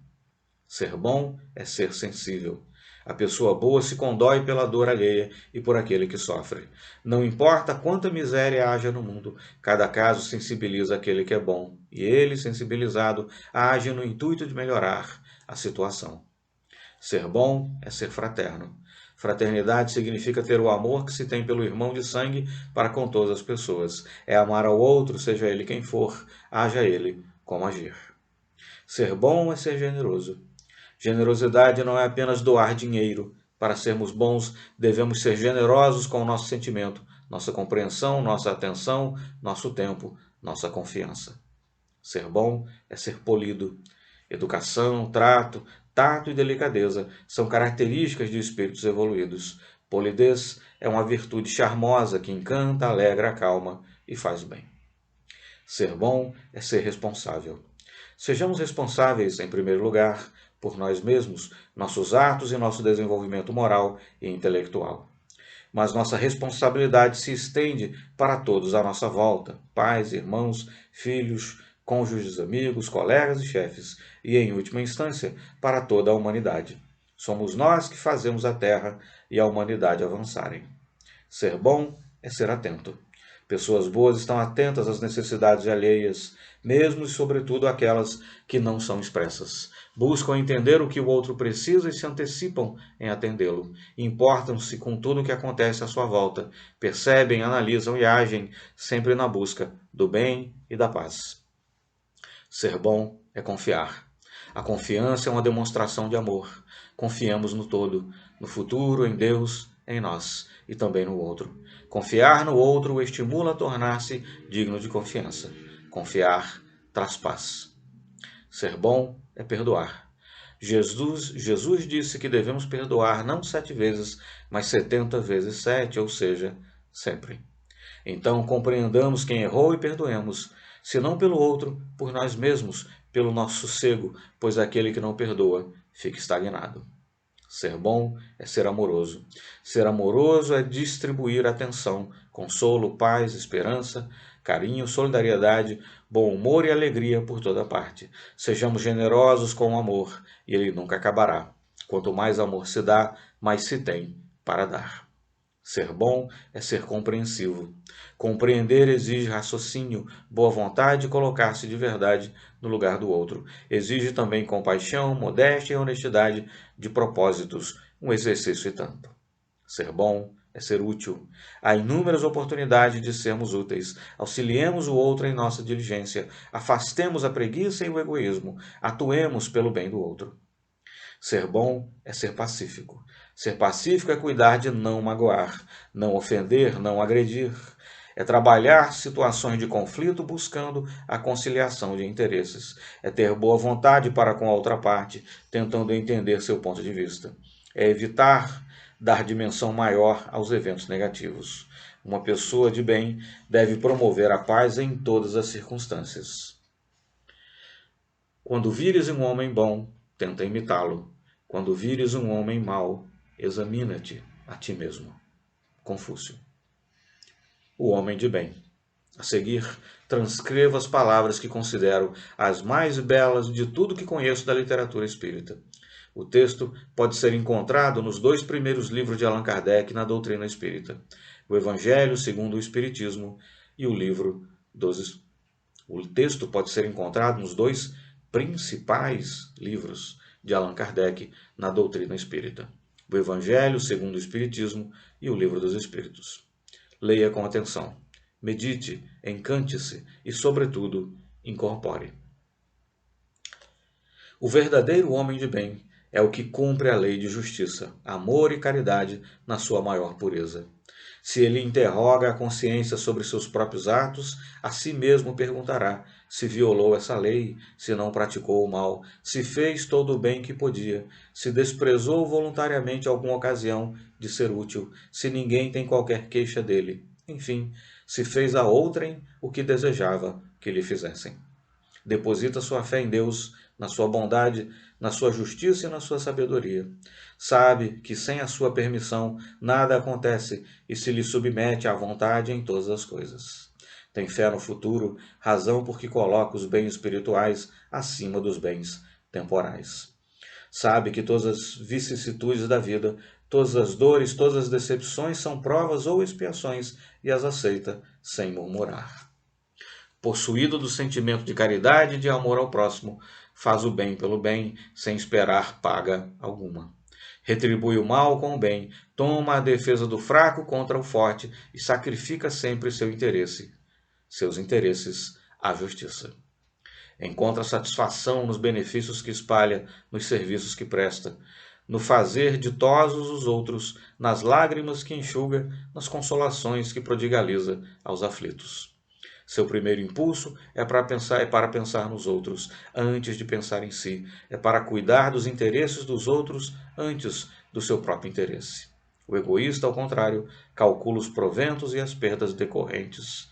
Ser bom é ser sensível. A pessoa boa se condói pela dor alheia e por aquele que sofre. Não importa quanta miséria haja no mundo, cada caso sensibiliza aquele que é bom, e ele, sensibilizado, age no intuito de melhorar a situação. Ser bom é ser fraterno. Fraternidade significa ter o amor que se tem pelo irmão de sangue para com todas as pessoas. É amar ao outro, seja ele quem for, haja ele como agir. Ser bom é ser generoso. Generosidade não é apenas doar dinheiro. Para sermos bons, devemos ser generosos com o nosso sentimento, nossa compreensão, nossa atenção, nosso tempo, nossa confiança. Ser bom é ser polido. Educação, trato, tato e delicadeza são características de espíritos evoluídos. Polidez é uma virtude charmosa que encanta, alegra, acalma e faz bem. Ser bom é ser responsável. Sejamos responsáveis, em primeiro lugar, por nós mesmos, nossos atos e nosso desenvolvimento moral e intelectual. Mas nossa responsabilidade se estende para todos à nossa volta, pais, irmãos, filhos, cônjuges, amigos, colegas e chefes, e, em última instância, para toda a humanidade. Somos nós que fazemos a Terra e a humanidade avançarem. Ser bom é ser atento. Pessoas boas estão atentas às necessidades alheias, mesmo e sobretudo aquelas que não são expressas. Buscam entender o que o outro precisa e se antecipam em atendê-lo. Importam-se com tudo o que acontece à sua volta. Percebem, analisam e agem, sempre na busca do bem e da paz. Ser bom é confiar. A confiança é uma demonstração de amor. Confiamos no todo, no futuro, em Deus, em nós e também no outro. Confiar no outro o estimula a tornar-se digno de confiança. Confiar traz paz. Ser bom é perdoar. Jesus disse que devemos perdoar não 7 vezes, mas 70 vezes 7, ou seja, sempre. Então compreendamos quem errou e perdoemos, se não pelo outro, por nós mesmos, pelo nosso sossego, pois aquele que não perdoa fica estagnado. Ser bom é ser amoroso. Ser amoroso é distribuir atenção, consolo, paz, esperança, carinho, solidariedade, bom humor e alegria por toda parte. Sejamos generosos com o amor, e ele nunca acabará. Quanto mais amor se dá, mais se tem para dar. Ser bom é ser compreensivo. Compreender exige raciocínio, boa vontade e colocar-se de verdade no lugar do outro. Exige também compaixão, modéstia e honestidade de propósitos, um exercício e tanto. Ser bom é ser útil. Há inúmeras oportunidades de sermos úteis. Auxiliemos o outro em nossa diligência. Afastemos a preguiça e o egoísmo. Atuemos pelo bem do outro. Ser bom é ser pacífico. Ser pacífico é cuidar de não magoar, não ofender, não agredir. É trabalhar situações de conflito buscando a conciliação de interesses. É ter boa vontade para com a outra parte, tentando entender seu ponto de vista. É evitar dar dimensão maior aos eventos negativos. Uma pessoa de bem deve promover a paz em todas as circunstâncias. Quando vires um homem bom, tenta imitá-lo. Quando vires um homem mau, examina-te a ti mesmo. Confúcio. O homem de bem. A seguir, transcrevo as palavras que considero as mais belas de tudo que conheço da literatura espírita. O texto pode ser encontrado nos 2 primeiros livros de Allan Kardec na doutrina espírita: o Evangelho segundo o Espiritismo e o livro dos... O texto pode ser encontrado nos 2 principais livros de Allan Kardec na doutrina espírita: o Evangelho segundo o Espiritismo e o Livro dos Espíritos. Leia com atenção, medite, encante-se e, sobretudo, incorpore. O verdadeiro homem de bem é o que cumpre a lei de justiça, amor e caridade na sua maior pureza. Se ele interroga a consciência sobre seus próprios atos, a si mesmo perguntará se violou essa lei, se não praticou o mal, se fez todo o bem que podia, se desprezou voluntariamente alguma ocasião de ser útil, se ninguém tem qualquer queixa dele. Enfim, se fez a outrem o que desejava que lhe fizessem. Deposita sua fé em Deus, na sua bondade, na sua justiça e na sua sabedoria. Sabe que sem a sua permissão nada acontece e se lhe submete à vontade em todas as coisas. Tem fé no futuro, razão porque coloca os bens espirituais acima dos bens temporais. Sabe que todas as vicissitudes da vida, todas as dores, todas as decepções são provas ou expiações e as aceita sem murmurar. Possuído do sentimento de caridade e de amor ao próximo, faz o bem pelo bem, sem esperar paga alguma. Retribui o mal com o bem, toma a defesa do fraco contra o forte e sacrifica sempre seus interesses à justiça. Encontra satisfação nos benefícios que espalha, nos serviços que presta, no fazer ditosos os outros, nas lágrimas que enxuga, nas consolações que prodigaliza aos aflitos. Seu primeiro impulso é para pensar nos outros, antes de pensar em si. É para cuidar dos interesses dos outros antes do seu próprio interesse. O egoísta, ao contrário, calcula os proventos e as perdas decorrentes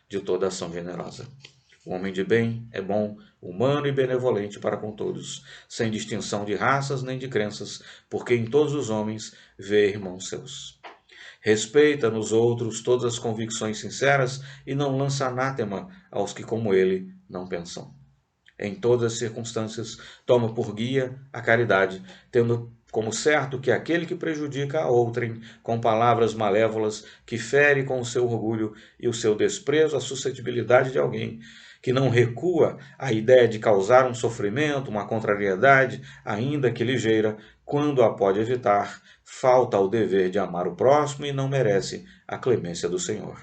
de toda ação generosa. O homem de bem é bom, humano e benevolente para com todos, sem distinção de raças nem de crenças, porque em todos os homens vê irmãos seus. Respeita nos outros todas as convicções sinceras e não lança anátema aos que, como ele, não pensam. Em todas as circunstâncias, toma por guia a caridade, tendo como certo que aquele que prejudica a outrem com palavras malévolas, que fere com o seu orgulho e o seu desprezo a suscetibilidade de alguém, que não recua à ideia de causar um sofrimento, uma contrariedade, ainda que ligeira, quando a pode evitar, falta ao dever de amar o próximo e não merece a clemência do Senhor.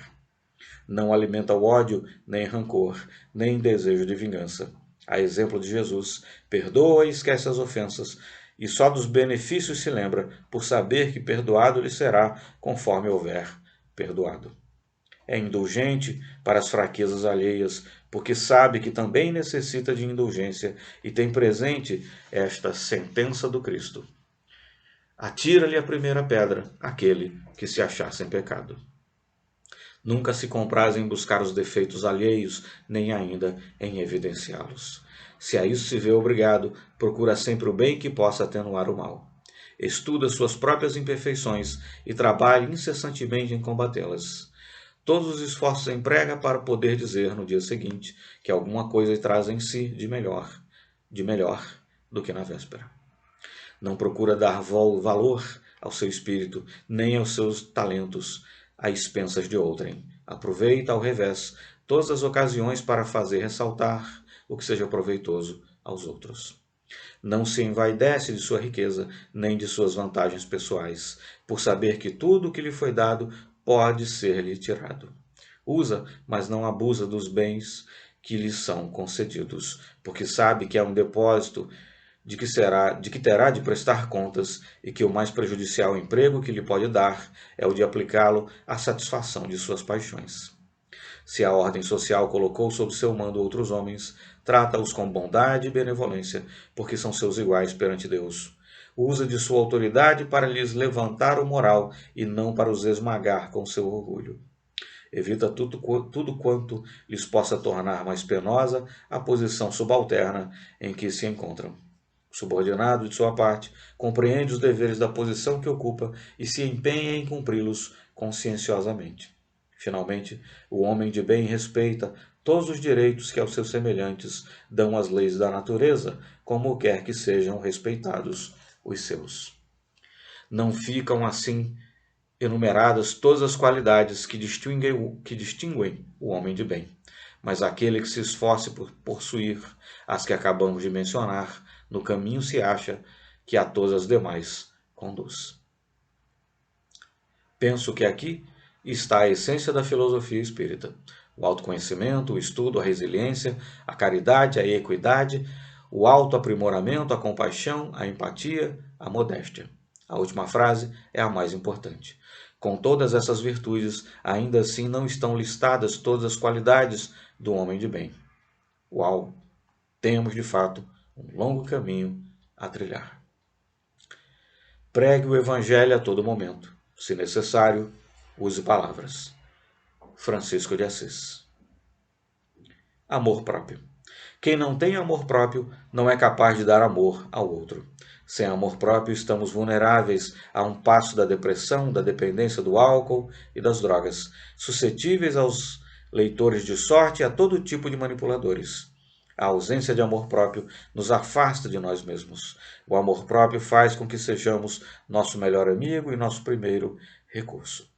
Não alimenta o ódio, nem rancor, nem desejo de vingança. A exemplo de Jesus, perdoa e esquece as ofensas, e só dos benefícios se lembra, por saber que perdoado lhe será, conforme houver perdoado. É indulgente para as fraquezas alheias, porque sabe que também necessita de indulgência e tem presente esta sentença do Cristo: atira-lhe a primeira pedra, aquele que se achar sem pecado. Nunca se compraz em buscar os defeitos alheios, nem ainda em evidenciá-los. Se a isso se vê obrigado, procura sempre o bem que possa atenuar o mal. Estuda suas próprias imperfeições e trabalha incessantemente em combatê-las. Todos os esforços emprega para poder dizer no dia seguinte que alguma coisa traz em si de melhor do que na véspera. Não procura dar valor ao seu espírito, nem aos seus talentos, a expensas de outrem. Aproveita, ao revés, todas as ocasiões para fazer ressaltar o que seja proveitoso aos outros. Não se envaidece de sua riqueza, nem de suas vantagens pessoais, por saber que tudo o que lhe foi dado pode ser-lhe tirado. Usa, mas não abusa dos bens que lhe são concedidos, porque sabe que é um depósito de que terá de prestar contas e que o mais prejudicial emprego que lhe pode dar é o de aplicá-lo à satisfação de suas paixões. Se a ordem social colocou sob seu mando outros homens, trata-os com bondade e benevolência, porque são seus iguais perante Deus. Usa de sua autoridade para lhes levantar o moral e não para os esmagar com seu orgulho. Evita tudo quanto lhes possa tornar mais penosa a posição subalterna em que se encontram. Subordinado de sua parte, compreende os deveres da posição que ocupa e se empenha em cumpri-los conscienciosamente. Finalmente, o homem de bem respeita todos os direitos que aos seus semelhantes dão as leis da natureza, como quer que sejam respeitados os seus. Não ficam assim enumeradas todas as qualidades que distinguem o homem de bem, mas aquele que se esforce por possuir as que acabamos de mencionar, no caminho se acha que a todas as demais conduz. Penso que aqui está a essência da filosofia espírita: o autoconhecimento, o estudo, a resiliência, a caridade, a equidade, o autoaprimoramento, a compaixão, a empatia, a modéstia. A última frase é a mais importante. Com todas essas virtudes, ainda assim não estão listadas todas as qualidades do homem de bem. Uau! Temos, de fato, um longo caminho a trilhar. Pregue o Evangelho a todo momento. Se necessário, use palavras. Francisco de Assis. Amor próprio. Quem não tem amor próprio não é capaz de dar amor ao outro. Sem amor próprio, estamos vulneráveis a um passo da depressão, da dependência do álcool e das drogas, suscetíveis aos leitores de sorte e a todo tipo de manipuladores. A ausência de amor próprio nos afasta de nós mesmos. O amor próprio faz com que sejamos nosso melhor amigo e nosso primeiro recurso.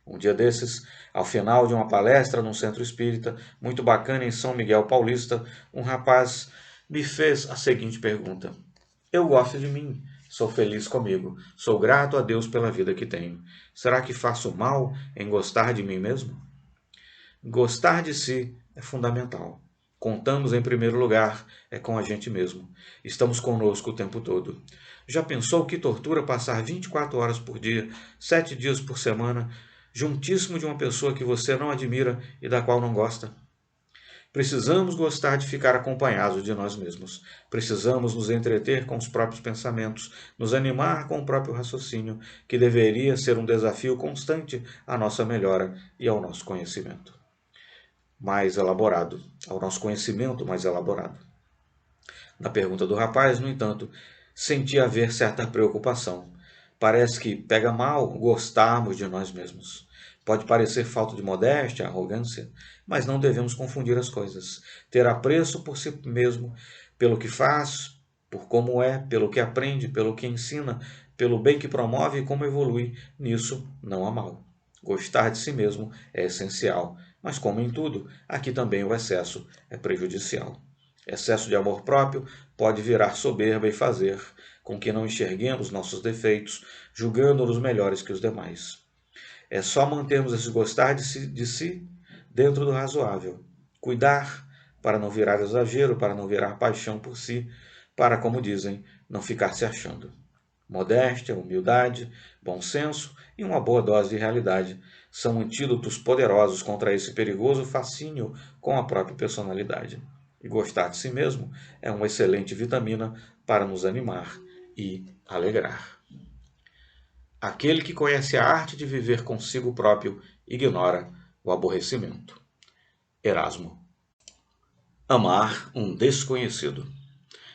Um dia desses, ao final de uma palestra num centro espírita, muito bacana em São Miguel Paulista, um rapaz me fez a seguinte pergunta: eu gosto de mim, sou feliz comigo, sou grato a Deus pela vida que tenho. Será que faço mal em gostar de mim mesmo? Gostar de si é fundamental. Contamos em primeiro lugar é com a gente mesmo. Estamos conosco o tempo todo. Já pensou que tortura passar 24 horas por dia, 7 dias por semana, juntíssimo de uma pessoa que você não admira e da qual não gosta? Precisamos gostar de ficar acompanhados de nós mesmos. Precisamos nos entreter com os próprios pensamentos, nos animar com o próprio raciocínio, que deveria ser um desafio constante à nossa melhora e ao nosso conhecimento mais elaborado, ao nosso conhecimento mais elaborado. Na pergunta do rapaz, no entanto, senti haver certa preocupação. Parece que pega mal gostarmos de nós mesmos. Pode parecer falta de modéstia, arrogância, mas não devemos confundir as coisas. Ter apreço por si mesmo, pelo que faz, por como é, pelo que aprende, pelo que ensina, pelo bem que promove e como evolui, nisso não há mal. Gostar de si mesmo é essencial, mas como em tudo, aqui também o excesso é prejudicial. Excesso de amor próprio pode virar soberba e fazer com que não enxerguemos nossos defeitos, julgando-nos melhores que os demais. É só mantermos esse gostar de si dentro do razoável. Cuidar para não virar exagero, para não virar paixão por si, para, como dizem, não ficar se achando. Modéstia, humildade, bom senso e uma boa dose de realidade são antídotos poderosos contra esse perigoso fascínio com a própria personalidade. E gostar de si mesmo é uma excelente vitamina para nos animar e alegrar. Aquele que conhece a arte de viver consigo próprio ignora o aborrecimento. Erasmo. Amar um desconhecido.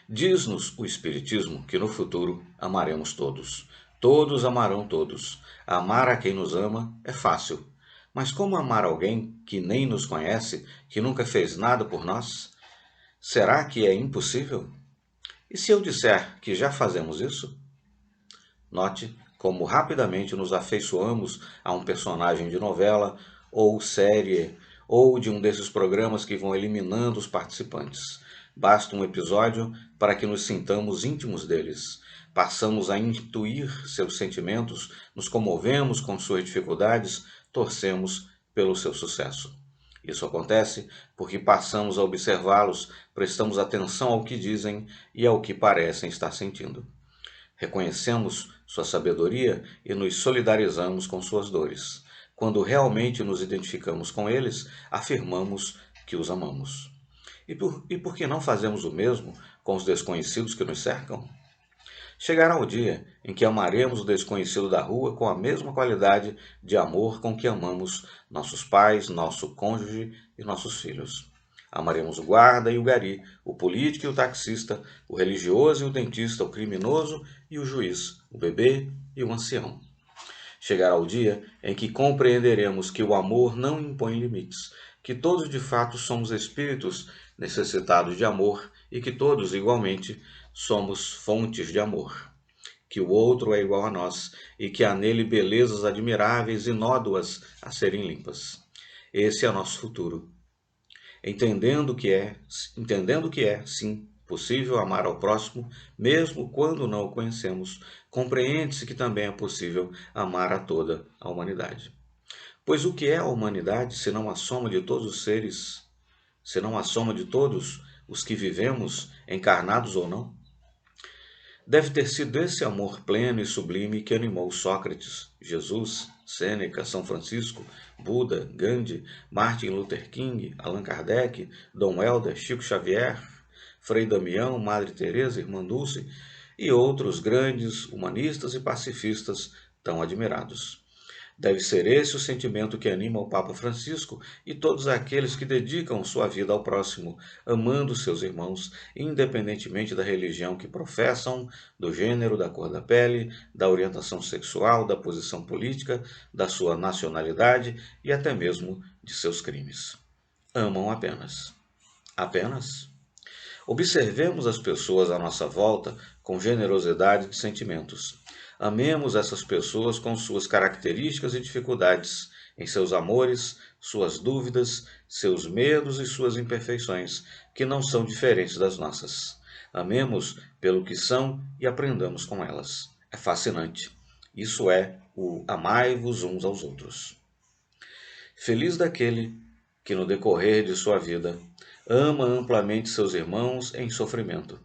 Diz-nos o Espiritismo que no futuro amaremos todos. Todos amarão todos. Amar a quem nos ama é fácil. Mas como amar alguém que nem nos conhece, que nunca fez nada por nós? Será que é impossível? E se eu disser que já fazemos isso? Note como rapidamente nos afeiçoamos a um personagem de novela ou série ou de um desses programas que vão eliminando os participantes. Basta um episódio para que nos sintamos íntimos deles. Passamos a intuir seus sentimentos, nos comovemos com suas dificuldades, torcemos pelo seu sucesso. Isso acontece porque passamos a observá-los, prestamos atenção ao que dizem e ao que parecem estar sentindo. Reconhecemos sua sabedoria e nos solidarizamos com suas dores. Quando realmente nos identificamos com eles, afirmamos que os amamos. E por que não fazemos o mesmo com os desconhecidos que nos cercam? Chegará o dia em que amaremos o desconhecido da rua com a mesma qualidade de amor com que amamos nossos pais, nosso cônjuge e nossos filhos. Amaremos o guarda e o gari, o político e o taxista, o religioso e o dentista, o criminoso e o juiz, o bebê e o ancião. Chegará o dia em que compreenderemos que o amor não impõe limites, que todos de fato somos espíritos necessitados de amor e que todos, igualmente, somos fontes de amor. Que o outro é igual a nós e que há nele belezas admiráveis e nódoas a serem limpas. Esse é nosso futuro. Entendendo que é, sim, possível amar ao próximo, mesmo quando não o conhecemos, compreende-se que também é possível amar a toda a humanidade. Pois o que é a humanidade, senão a soma de todos os seres, senão a soma de todos os que vivemos, encarnados ou não? Deve ter sido esse amor pleno e sublime que animou Sócrates, Jesus Sêneca, São Francisco, Buda, Gandhi, Martin Luther King, Allan Kardec, Dom Helder, Chico Xavier, Frei Damião, Madre Teresa, Irmã Dulce e outros grandes humanistas e pacifistas tão admirados. Deve ser esse o sentimento que anima o Papa Francisco e todos aqueles que dedicam sua vida ao próximo, amando seus irmãos, independentemente da religião que professam, do gênero, da cor da pele, da orientação sexual, da posição política, da sua nacionalidade e até mesmo de seus crimes. Amam apenas. Apenas? Observemos as pessoas à nossa volta com generosidade de sentimentos. Amemos essas pessoas com suas características e dificuldades, em seus amores, suas dúvidas, seus medos e suas imperfeições, que não são diferentes das nossas. Amemos pelo que são e aprendamos com elas. É fascinante. Isso é o amai-vos uns aos outros. Feliz daquele que, no decorrer de sua vida, ama amplamente seus irmãos em sofrimento.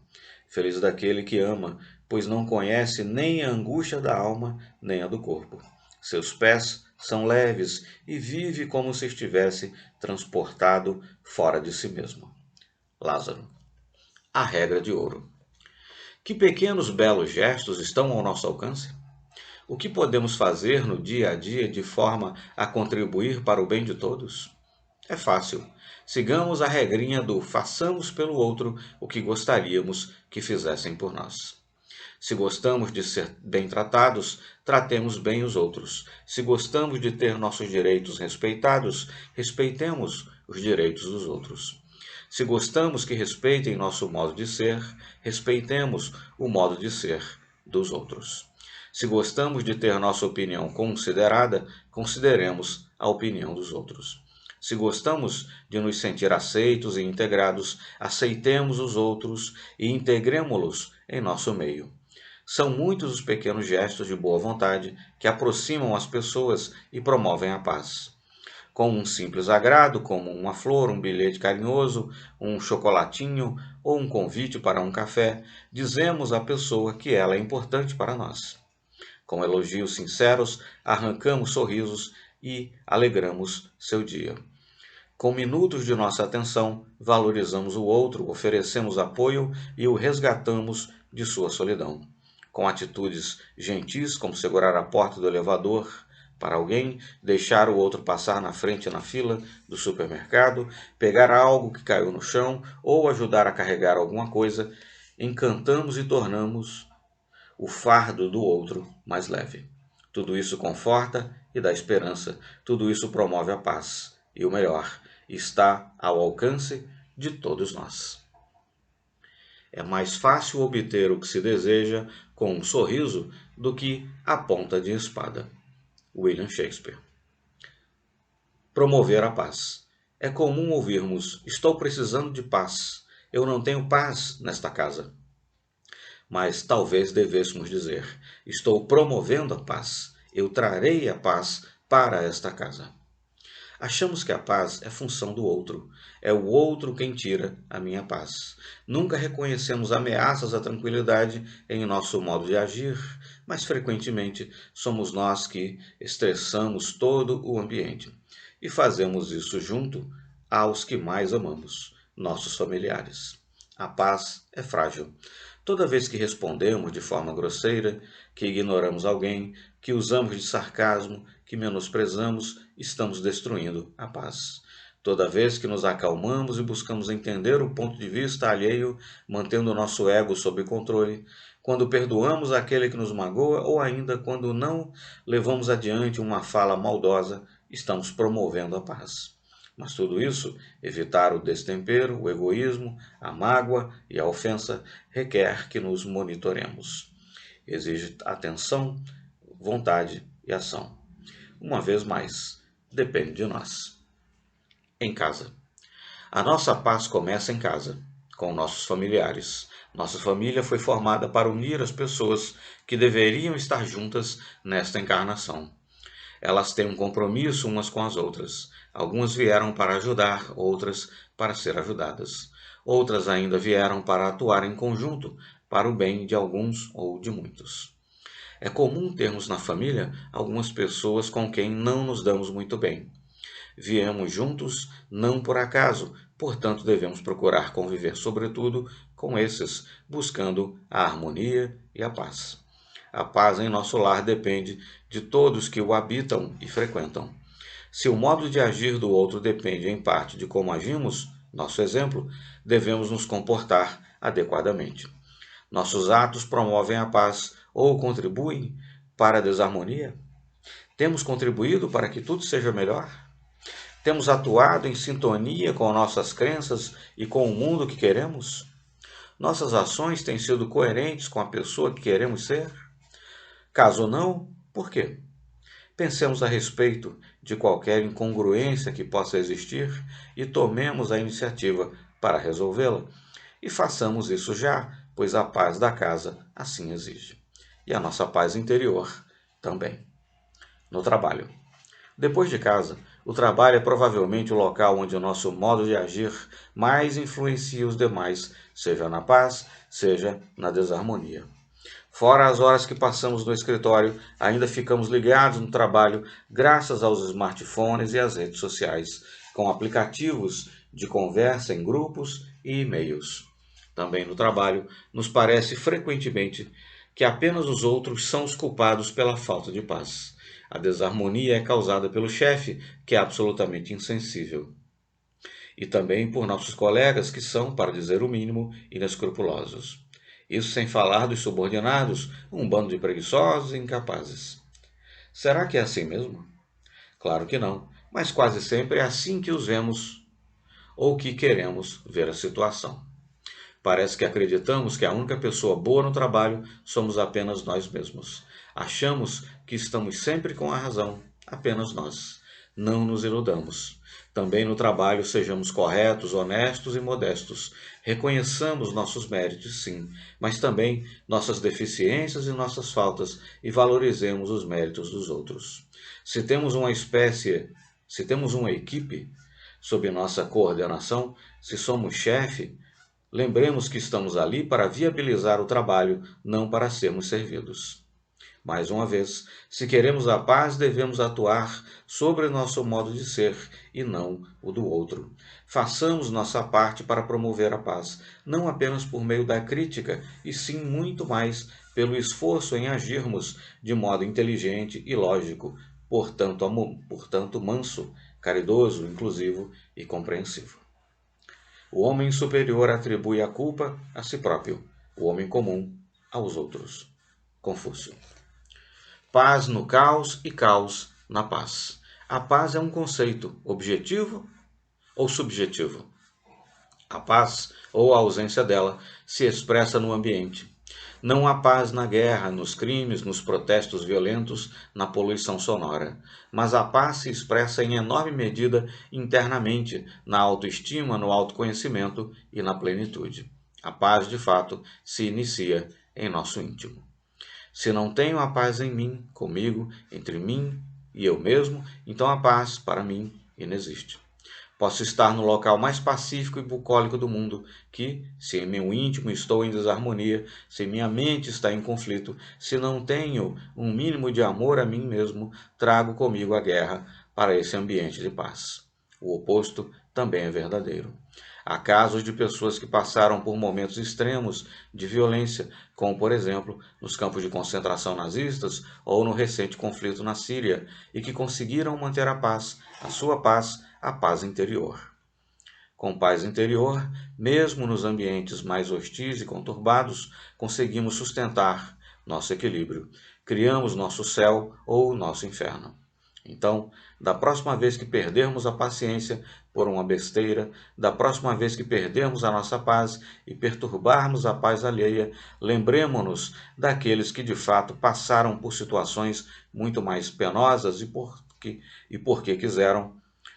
Feliz daquele que ama, pois não conhece nem a angústia da alma, nem a do corpo. Seus pés são leves e vive como se estivesse transportado fora de si mesmo. Lázaro. A regra de ouro. Que pequenos belos gestos estão ao nosso alcance? O que podemos fazer no dia a dia de forma a contribuir para o bem de todos? É fácil. Sigamos a regrinha do façamos pelo outro o que gostaríamos que fizessem por nós. Se gostamos de ser bem tratados, tratemos bem os outros. Se gostamos de ter nossos direitos respeitados, respeitemos os direitos dos outros. Se gostamos que respeitem nosso modo de ser, respeitemos o modo de ser dos outros. Se gostamos de ter nossa opinião considerada, consideremos a opinião dos outros. Se gostamos de nos sentir aceitos e integrados, aceitemos os outros e integremo-los em nosso meio. São muitos os pequenos gestos de boa vontade que aproximam as pessoas e promovem a paz. Com um simples agrado, como uma flor, um bilhete carinhoso, um chocolatinho ou um convite para um café, dizemos à pessoa que ela é importante para nós. Com elogios sinceros, arrancamos sorrisos e alegramos seu dia. Com minutos de nossa atenção, valorizamos o outro, oferecemos apoio e o resgatamos de sua solidão. Com atitudes gentis, como segurar a porta do elevador para alguém, deixar o outro passar na frente na fila do supermercado, pegar algo que caiu no chão ou ajudar a carregar alguma coisa, encantamos e tornamos o fardo do outro mais leve. Tudo isso conforta e dá esperança, tudo isso promove a paz. E o melhor, está ao alcance de todos nós. É mais fácil obter o que se deseja com um sorriso do que a ponta de espada. William Shakespeare. Promover a paz. É comum ouvirmos: estou precisando de paz. Eu não tenho paz nesta casa. Mas talvez devêssemos dizer: estou promovendo a paz. Eu trarei a paz para esta casa. Achamos que a paz é função do outro. É o outro quem tira a minha paz. Nunca reconhecemos ameaças à tranquilidade em nosso modo de agir, mas frequentemente somos nós que estressamos todo o ambiente. E fazemos isso junto aos que mais amamos, nossos familiares. A paz é frágil. Toda vez que respondemos de forma grosseira, que ignoramos alguém, que usamos de sarcasmo, que menosprezamos, estamos destruindo a paz. Toda vez que nos acalmamos e buscamos entender o ponto de vista alheio, mantendo o nosso ego sob controle, quando perdoamos aquele que nos magoa ou ainda quando não levamos adiante uma fala maldosa, estamos promovendo a paz. Mas tudo isso, evitar o destempero, o egoísmo, a mágoa e a ofensa, requer que nos monitoremos. Exige atenção, vontade e ação. Uma vez mais, depende de nós. Em casa. A nossa paz começa em casa, com nossos familiares. Nossa família foi formada para unir as pessoas que deveriam estar juntas nesta encarnação. Elas têm um compromisso umas com as outras. Algumas vieram para ajudar, outras para ser ajudadas. Outras ainda vieram para atuar em conjunto, para o bem de alguns ou de muitos. É comum termos na família algumas pessoas com quem não nos damos muito bem. Viemos juntos não por acaso, portanto devemos procurar conviver, sobretudo, com esses, buscando a harmonia e a paz. A paz em nosso lar depende de todos que o habitam e frequentam. Se o modo de agir do outro depende em parte de como agimos, nosso exemplo, devemos nos comportar adequadamente. Nossos atos promovem a paz ou contribuem para a desarmonia? Temos contribuído para que tudo seja melhor? Temos atuado em sintonia com nossas crenças e com o mundo que queremos? Nossas ações têm sido coerentes com a pessoa que queremos ser? Caso não, por quê? Pensemos a respeito de qualquer incongruência que possa existir e tomemos a iniciativa para resolvê-la. E façamos isso já, pois a paz da casa assim exige. E a nossa paz interior também. No trabalho. Depois de casa, o trabalho é provavelmente o local onde o nosso modo de agir mais influencia os demais, seja na paz, seja na desarmonia. Fora as horas que passamos no escritório, ainda ficamos ligados no trabalho graças aos smartphones e às redes sociais, com aplicativos de conversa em grupos e e-mails. Também no trabalho, nos parece frequentemente que apenas os outros são os culpados pela falta de paz. A desarmonia é causada pelo chefe, que é absolutamente insensível. E também por nossos colegas, que são, para dizer o mínimo, inescrupulosos. Isso sem falar dos subordinados, um bando de preguiçosos e incapazes. Será que é assim mesmo? Claro que não, mas quase sempre é assim que os vemos ou que queremos ver a situação. Parece que acreditamos que a única pessoa boa no trabalho somos apenas nós mesmos. Achamos que estamos sempre com a razão, apenas nós. Não nos iludamos. Também no trabalho sejamos corretos, honestos e modestos. Reconheçamos nossos méritos, sim, mas também nossas deficiências e nossas faltas e valorizemos os méritos dos outros. Se temos uma equipe sob nossa coordenação, se somos chefe, lembremos que estamos ali para viabilizar o trabalho, não para sermos servidos. Mais uma vez, se queremos a paz, devemos atuar sobre nosso modo de ser e não o do outro. Façamos nossa parte para promover a paz, não apenas por meio da crítica, e sim muito mais pelo esforço em agirmos de modo inteligente e lógico, portanto manso, caridoso, inclusivo e compreensivo. O homem superior atribui a culpa a si próprio, o homem comum aos outros. Confúcio. Paz no caos e caos na paz. A paz é um conceito objetivo ou subjetivo? A paz, ou a ausência dela, se expressa no ambiente. Não há paz na guerra, nos crimes, nos protestos violentos, na poluição sonora. Mas a paz se expressa em enorme medida internamente, na autoestima, no autoconhecimento e na plenitude. A paz, de fato, se inicia em nosso íntimo. Se não tenho a paz em mim, comigo, entre mim e eu mesmo, então a paz, para mim, inexiste. Posso estar no local mais pacífico e bucólico do mundo, que, se em meu íntimo estou em desarmonia, se minha mente está em conflito, se não tenho um mínimo de amor a mim mesmo, trago comigo a guerra para esse ambiente de paz. O oposto também é verdadeiro. Há casos de pessoas que passaram por momentos extremos de violência, como, por exemplo, nos campos de concentração nazistas ou no recente conflito na Síria, e que conseguiram manter a paz, a sua paz, a paz interior. Com paz interior, mesmo nos ambientes mais hostis e conturbados, conseguimos sustentar nosso equilíbrio, criamos nosso céu ou nosso inferno. Então, da próxima vez que perdermos a paciência por uma besteira, da próxima vez que perdermos a nossa paz e perturbarmos a paz alheia, lembremo-nos daqueles que de fato passaram por situações muito mais penosas e porque quiseram,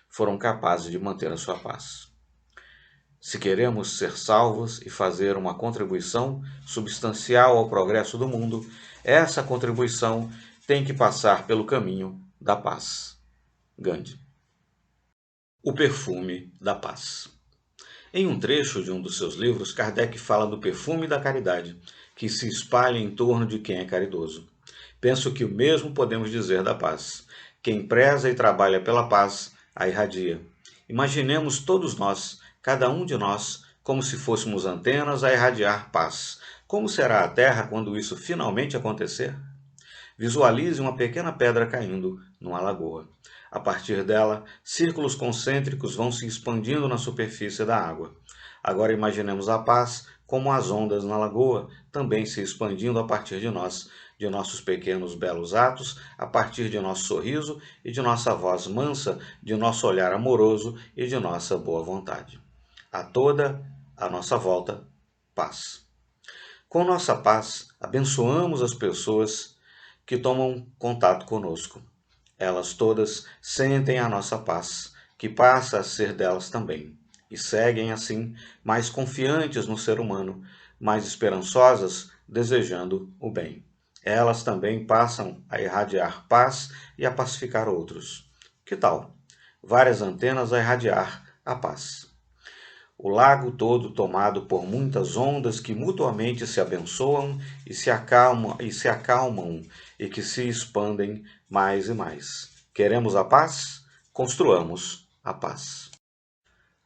foram capazes de manter a sua paz. Se queremos ser salvos e fazer uma contribuição substancial ao progresso do mundo, essa contribuição tem que passar pelo caminho da paz. Gandhi. O perfume da paz. Em um trecho de um dos seus livros, Kardec fala do perfume da caridade, que se espalha em torno de quem é caridoso. Penso que o mesmo podemos dizer da paz. Quem preza e trabalha pela paz, a irradia. Imaginemos todos nós, cada um de nós, como se fôssemos antenas a irradiar paz. Como será a Terra quando isso finalmente acontecer? Visualize uma pequena pedra caindo numa lagoa. A partir dela, círculos concêntricos vão se expandindo na superfície da água. Agora imaginemos a paz como as ondas na lagoa, também se expandindo a partir de nós, de nossos pequenos belos atos, a partir de nosso sorriso e de nossa voz mansa, de nosso olhar amoroso e de nossa boa vontade. A toda a nossa volta, paz. Com nossa paz, abençoamos as pessoas que tomam contato conosco. Elas todas sentem a nossa paz, que passa a ser delas também, e seguem assim mais confiantes no ser humano, mais esperançosas, desejando o bem. Elas também passam a irradiar paz e a pacificar outros. Que tal? Várias antenas a irradiar a paz. O lago todo tomado por muitas ondas que mutuamente se abençoam e se acalmam e que se expandem mais e mais. Queremos a paz? Construamos a paz.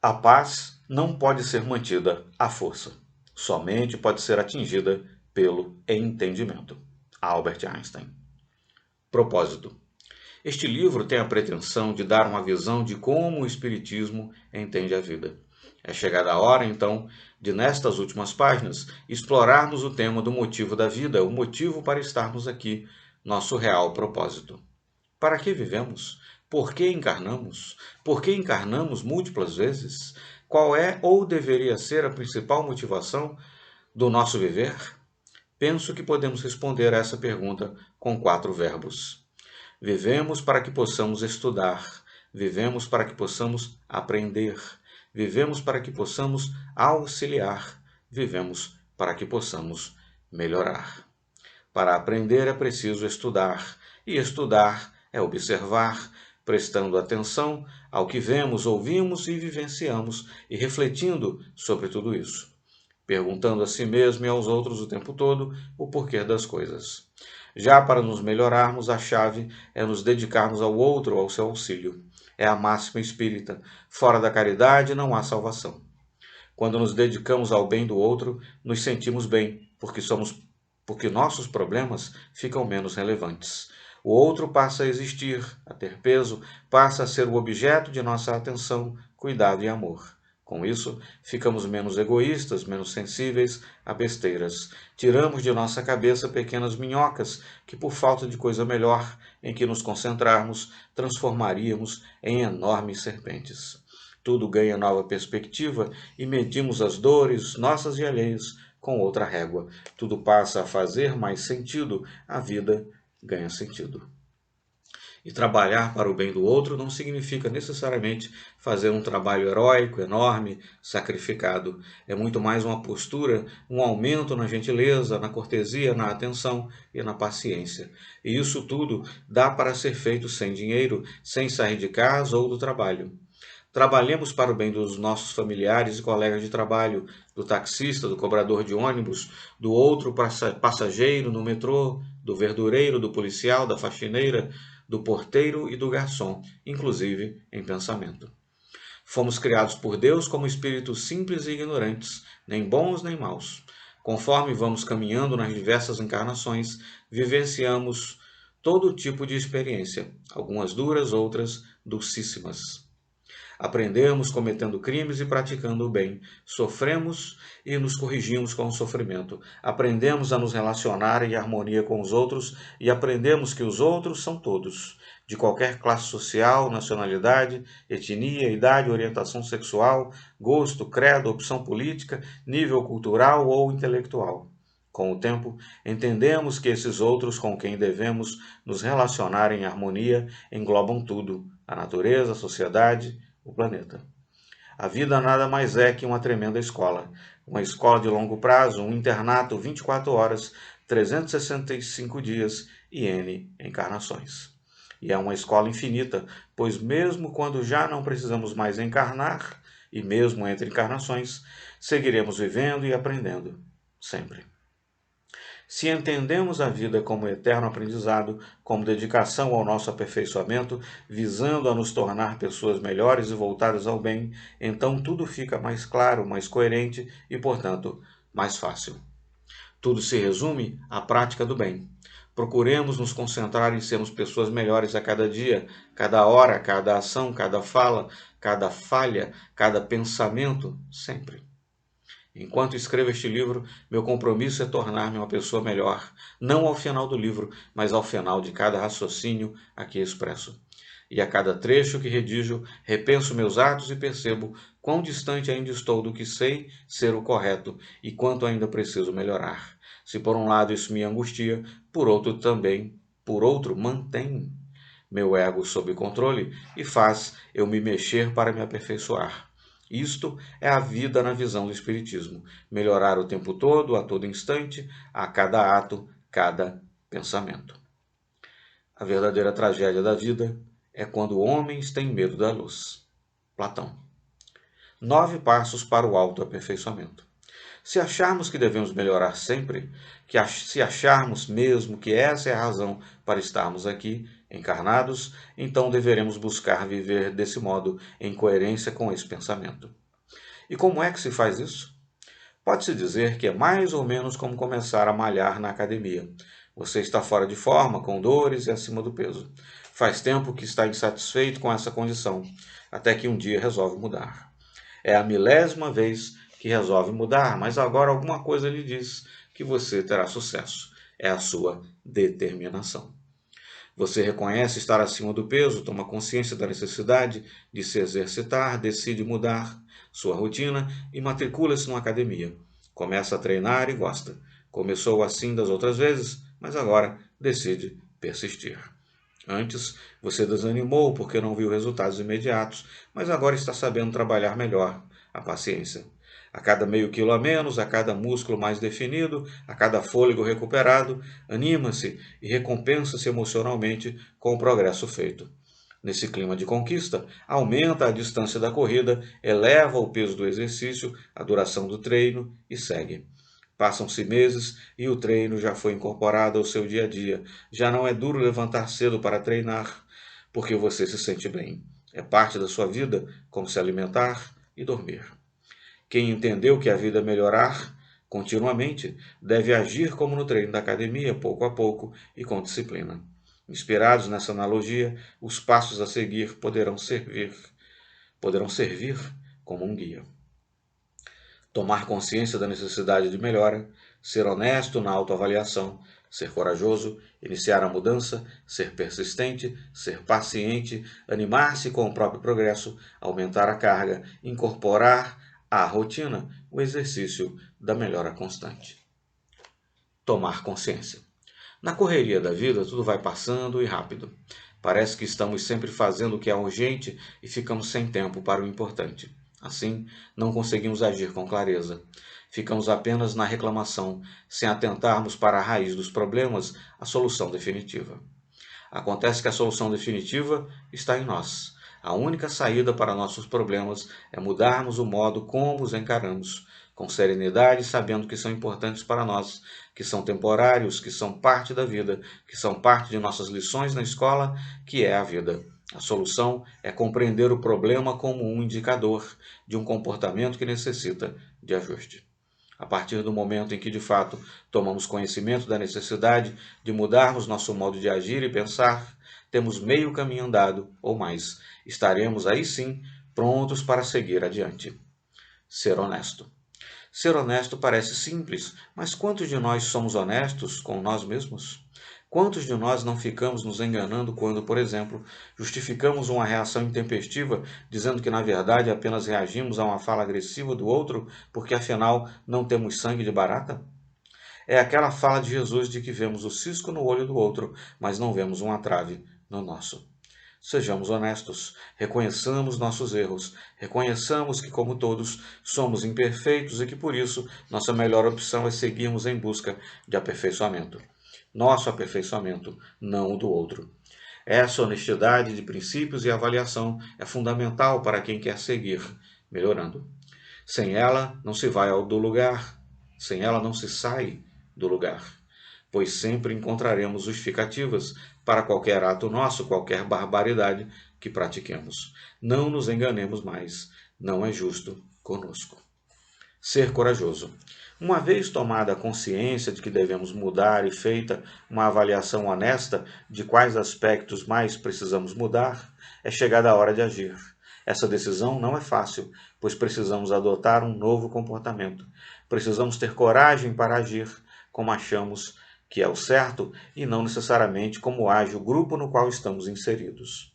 A paz não pode ser mantida à força. Somente pode ser atingida pelo entendimento. Albert Einstein. Propósito. Este livro tem a pretensão de dar uma visão de como o Espiritismo entende a vida. É chegada a hora, então, de, nestas últimas páginas, explorarmos o tema do motivo da vida, o motivo para estarmos aqui, nosso real propósito. Para que vivemos? Por que encarnamos? Por que encarnamos múltiplas vezes? Qual é ou deveria ser a principal motivação do nosso viver? Penso que podemos responder a essa pergunta com 4 verbos. Vivemos para que possamos estudar, vivemos para que possamos aprender, vivemos para que possamos auxiliar, vivemos para que possamos melhorar. Para aprender é preciso estudar, e estudar é observar, prestando atenção ao que vemos, ouvimos e vivenciamos, e refletindo sobre tudo isso, perguntando a si mesmo e aos outros o tempo todo o porquê das coisas. Já para nos melhorarmos, a chave é nos dedicarmos ao outro, ao seu auxílio. É a máxima espírita. Fora da caridade não há salvação. Quando nos dedicamos ao bem do outro, nos sentimos bem, porque nossos problemas ficam menos relevantes. O outro passa a existir, a ter peso, passa a ser o objeto de nossa atenção, cuidado e amor. Com isso, ficamos menos egoístas, menos sensíveis a besteiras. Tiramos de nossa cabeça pequenas minhocas que, por falta de coisa melhor em que nos concentrarmos, transformaríamos em enormes serpentes. Tudo ganha nova perspectiva e medimos as dores, nossas e alheias, com outra régua. Tudo passa a fazer mais sentido, a vida ganha sentido. E trabalhar para o bem do outro não significa necessariamente fazer um trabalho heróico, enorme, sacrificado. É muito mais uma postura, um aumento na gentileza, na cortesia, na atenção e na paciência. E isso tudo dá para ser feito sem dinheiro, sem sair de casa ou do trabalho. Trabalhemos para o bem dos nossos familiares e colegas de trabalho, do taxista, do cobrador de ônibus, do outro passageiro no metrô, do verdureiro, do policial, da faxineira, do porteiro e do garçom, inclusive em pensamento. Fomos criados por Deus como espíritos simples e ignorantes, nem bons nem maus. Conforme vamos caminhando nas diversas encarnações, vivenciamos todo tipo de experiência, algumas duras, outras dulcíssimas. Aprendemos cometendo crimes e praticando o bem. Sofremos e nos corrigimos com o sofrimento. Aprendemos a nos relacionar em harmonia com os outros e aprendemos que os outros são todos, de qualquer classe social, nacionalidade, etnia, idade, orientação sexual, gosto, credo, opção política, nível cultural ou intelectual. Com o tempo, entendemos que esses outros com quem devemos nos relacionar em harmonia englobam tudo: a natureza, a sociedade, o planeta. A vida nada mais é que uma tremenda escola. Uma escola de longo prazo, um internato 24 horas, 365 dias e N encarnações. E é uma escola infinita, pois mesmo quando já não precisamos mais encarnar, e mesmo entre encarnações, seguiremos vivendo e aprendendo, sempre. Se entendemos a vida como eterno aprendizado, como dedicação ao nosso aperfeiçoamento, visando a nos tornar pessoas melhores e voltadas ao bem, então tudo fica mais claro, mais coerente e, portanto, mais fácil. Tudo se resume à prática do bem. Procuremos nos concentrar em sermos pessoas melhores a cada dia, cada hora, cada ação, cada fala, cada falha, cada pensamento, sempre. Enquanto escrevo este livro, meu compromisso é tornar-me uma pessoa melhor, não ao final do livro, mas ao final de cada raciocínio aqui expresso. E a cada trecho que redijo, repenso meus atos e percebo quão distante ainda estou do que sei ser o correto e quanto ainda preciso melhorar. Se por um lado isso me angustia, por outro mantém meu ego sob controle e faz eu me mexer para me aperfeiçoar. Isto é a vida na visão do Espiritismo. Melhorar o tempo todo, a todo instante, a cada ato, cada pensamento. A verdadeira tragédia da vida é quando homens têm medo da luz. Platão. 9 passos para o autoaperfeiçoamento. Se acharmos que devemos melhorar sempre, se acharmos mesmo que essa é a razão para estarmos aqui, encarnados, então deveremos buscar viver desse modo, em coerência com esse pensamento. E como é que se faz isso? Pode-se dizer que é mais ou menos como começar a malhar na academia. Você está fora de forma, com dores e acima do peso. Faz tempo que está insatisfeito com essa condição, até que um dia resolve mudar. É a milésima vez que resolve mudar, mas agora alguma coisa lhe diz que você terá sucesso. É a sua determinação. Você reconhece estar acima do peso, toma consciência da necessidade de se exercitar, decide mudar sua rotina e matricula-se numa academia. Começa a treinar e gosta. Começou assim das outras vezes, mas agora decide persistir. Antes, você desanimou porque não viu resultados imediatos, mas agora está sabendo trabalhar melhor a paciência. A cada meio quilo a menos, a cada músculo mais definido, a cada fôlego recuperado, anima-se e recompensa-se emocionalmente com o progresso feito. Nesse clima de conquista, aumenta a distância da corrida, eleva o peso do exercício, a duração do treino e segue. Passam-se meses e o treino já foi incorporado ao seu dia a dia. Já não é duro levantar cedo para treinar, porque você se sente bem. É parte da sua vida, como se alimentar e dormir. Quem entendeu que a vida é melhorar continuamente deve agir como no treino da academia, pouco a pouco e com disciplina. Inspirados nessa analogia, os passos a seguir poderão servir como um guia. Tomar consciência da necessidade de melhora, ser honesto na autoavaliação, ser corajoso, iniciar a mudança, ser persistente, ser paciente, animar-se com o próprio progresso, aumentar a carga, incorporar à rotina o exercício da melhora constante. Tomar consciência. Na correria da vida, tudo vai passando e rápido. Parece que estamos sempre fazendo o que é urgente e ficamos sem tempo para o importante. Assim, não conseguimos agir com clareza. Ficamos apenas na reclamação, sem atentarmos para a raiz dos problemas, a solução definitiva. Acontece que a solução definitiva está em nós. A única saída para nossos problemas é mudarmos o modo como os encaramos, com serenidade, sabendo que são importantes para nós, que são temporários, que são parte da vida, que são parte de nossas lições na escola, que é a vida. A solução é compreender o problema como um indicador de um comportamento que necessita de ajuste. A partir do momento em que, de fato, tomamos conhecimento da necessidade de mudarmos nosso modo de agir e pensar, temos meio caminho andado ou mais. Estaremos aí sim prontos para seguir adiante. Ser honesto. Ser honesto parece simples, mas quantos de nós somos honestos com nós mesmos? Quantos de nós não ficamos nos enganando quando, por exemplo, justificamos uma reação intempestiva, dizendo que na verdade apenas reagimos a uma fala agressiva do outro, porque afinal não temos sangue de barata? É aquela fala de Jesus de que vemos o cisco no olho do outro, mas não vemos uma trave no nosso. Sejamos honestos, reconheçamos nossos erros, reconheçamos que, como todos, somos imperfeitos e que, por isso, nossa melhor opção é seguirmos em busca de aperfeiçoamento. Nosso aperfeiçoamento, não o do outro. Essa honestidade de princípios e avaliação é fundamental para quem quer seguir melhorando. Sem ela, não se vai do lugar. Sem ela, não se sai do lugar. pois sempre encontraremos justificativas para qualquer ato nosso, qualquer barbaridade que pratiquemos. Não nos enganemos mais, não é justo conosco. Ser corajoso. Uma vez tomada a consciência de que devemos mudar e feita uma avaliação honesta de quais aspectos mais precisamos mudar, é chegada a hora de agir. Essa decisão não é fácil, pois precisamos adotar um novo comportamento. Precisamos ter coragem para agir como achamos que é o certo e não necessariamente como age o grupo no qual estamos inseridos.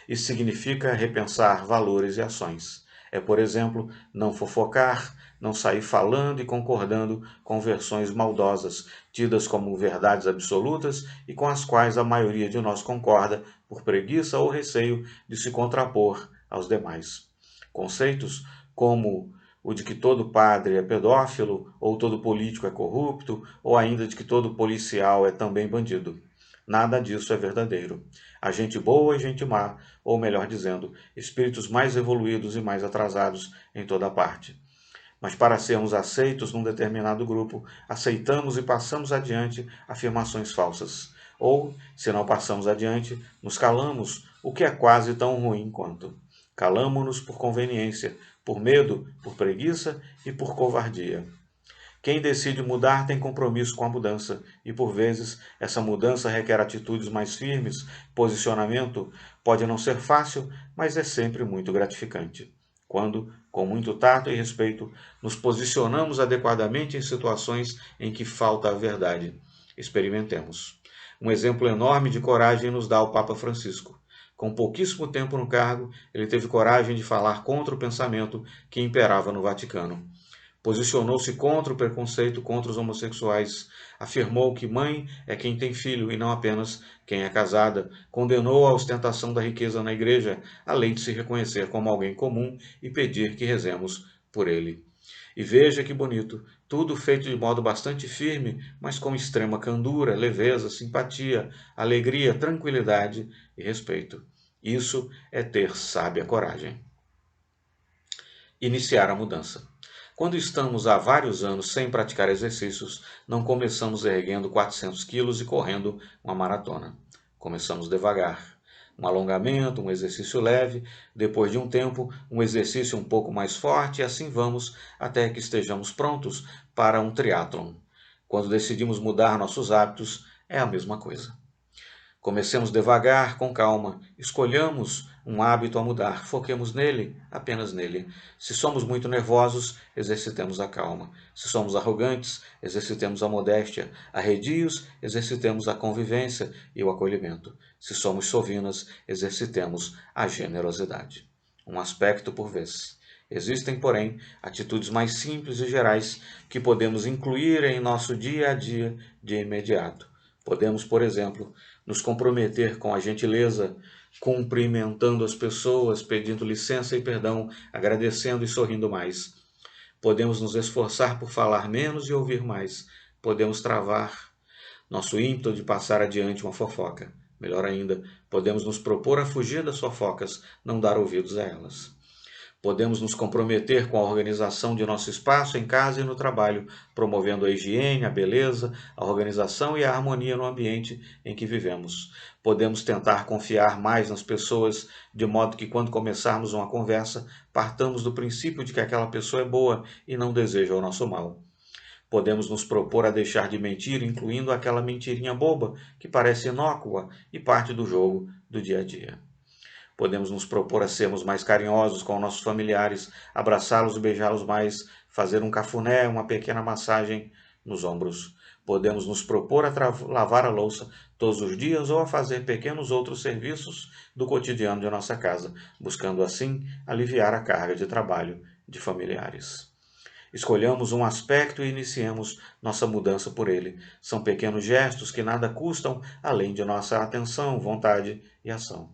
Isso significa repensar valores e ações. É, por exemplo, não fofocar, não sair falando e concordando com versões maldosas, tidas como verdades absolutas e com as quais a maioria de nós concorda por preguiça ou receio de se contrapor aos demais. Conceitos como o de que todo padre é pedófilo, ou todo político é corrupto, ou ainda de que todo policial é também bandido. Nada disso é verdadeiro. Há gente boa e gente má, ou melhor dizendo, espíritos mais evoluídos e mais atrasados em toda parte. Mas para sermos aceitos num determinado grupo, aceitamos e passamos adiante afirmações falsas. Ou, se não passamos adiante, nos calamos, o que é quase tão ruim quanto. Calamo-nos por conveniência, por medo, por preguiça e por covardia. Quem decide mudar tem compromisso com a mudança, e por vezes essa mudança requer atitudes mais firmes, posicionamento pode não ser fácil, mas é sempre muito gratificante. Quando, com muito tato e respeito, nos posicionamos adequadamente em situações em que falta a verdade. Experimentemos. Um exemplo enorme de coragem nos dá o Papa Francisco. Com pouquíssimo tempo no cargo, ele teve coragem de falar contra o pensamento que imperava no Vaticano. Posicionou-se contra o preconceito contra os homossexuais, afirmou que mãe é quem tem filho e não apenas quem é casada, condenou a ostentação da riqueza na igreja, além de se reconhecer como alguém comum e pedir que rezemos por ele. E veja que bonito, tudo feito de modo bastante firme, mas com extrema candura, leveza, simpatia, alegria, tranquilidade e respeito. Isso é ter sábia coragem. Iniciar a mudança. Quando estamos há vários anos sem praticar exercícios, não começamos erguendo 400 quilos e correndo uma maratona. Começamos devagar. Um alongamento, um exercício leve, depois de um tempo, um exercício um pouco mais forte e assim vamos até que estejamos prontos para um triatlon. Quando decidimos mudar nossos hábitos, é a mesma coisa. Comecemos devagar, com calma. Escolhamos um hábito a mudar. Foquemos nele, apenas nele. Se somos muito nervosos, exercitemos a calma. Se somos arrogantes, exercitemos a modéstia. Arredios, exercitemos a convivência e o acolhimento. Se somos sovinas, exercitemos a generosidade. Um aspecto por vez. Existem, porém, atitudes mais simples e gerais que podemos incluir em nosso dia a dia de imediato. Podemos, por exemplo, nos comprometer com a gentileza, cumprimentando as pessoas, pedindo licença e perdão, agradecendo e sorrindo mais. Podemos nos esforçar por falar menos e ouvir mais. Podemos travar nosso ímpeto de passar adiante uma fofoca. Melhor ainda, podemos nos propor a fugir das fofocas, não dar ouvidos a elas. Podemos nos comprometer com a organização de nosso espaço em casa e no trabalho, promovendo a higiene, a beleza, a organização e a harmonia no ambiente em que vivemos. Podemos tentar confiar mais nas pessoas, de modo que quando começarmos uma conversa, partamos do princípio de que aquela pessoa é boa e não deseja o nosso mal. Podemos nos propor a deixar de mentir, incluindo aquela mentirinha boba que parece inócua e parte do jogo do dia a dia. Podemos nos propor a sermos mais carinhosos com nossos familiares, abraçá-los e beijá-los mais, fazer um cafuné, uma pequena massagem nos ombros. Podemos nos propor a lavar a louça todos os dias ou a fazer pequenos outros serviços do cotidiano de nossa casa, buscando assim aliviar a carga de trabalho de familiares. Escolhamos um aspecto e iniciemos nossa mudança por ele. São pequenos gestos que nada custam, além de nossa atenção, vontade e ação,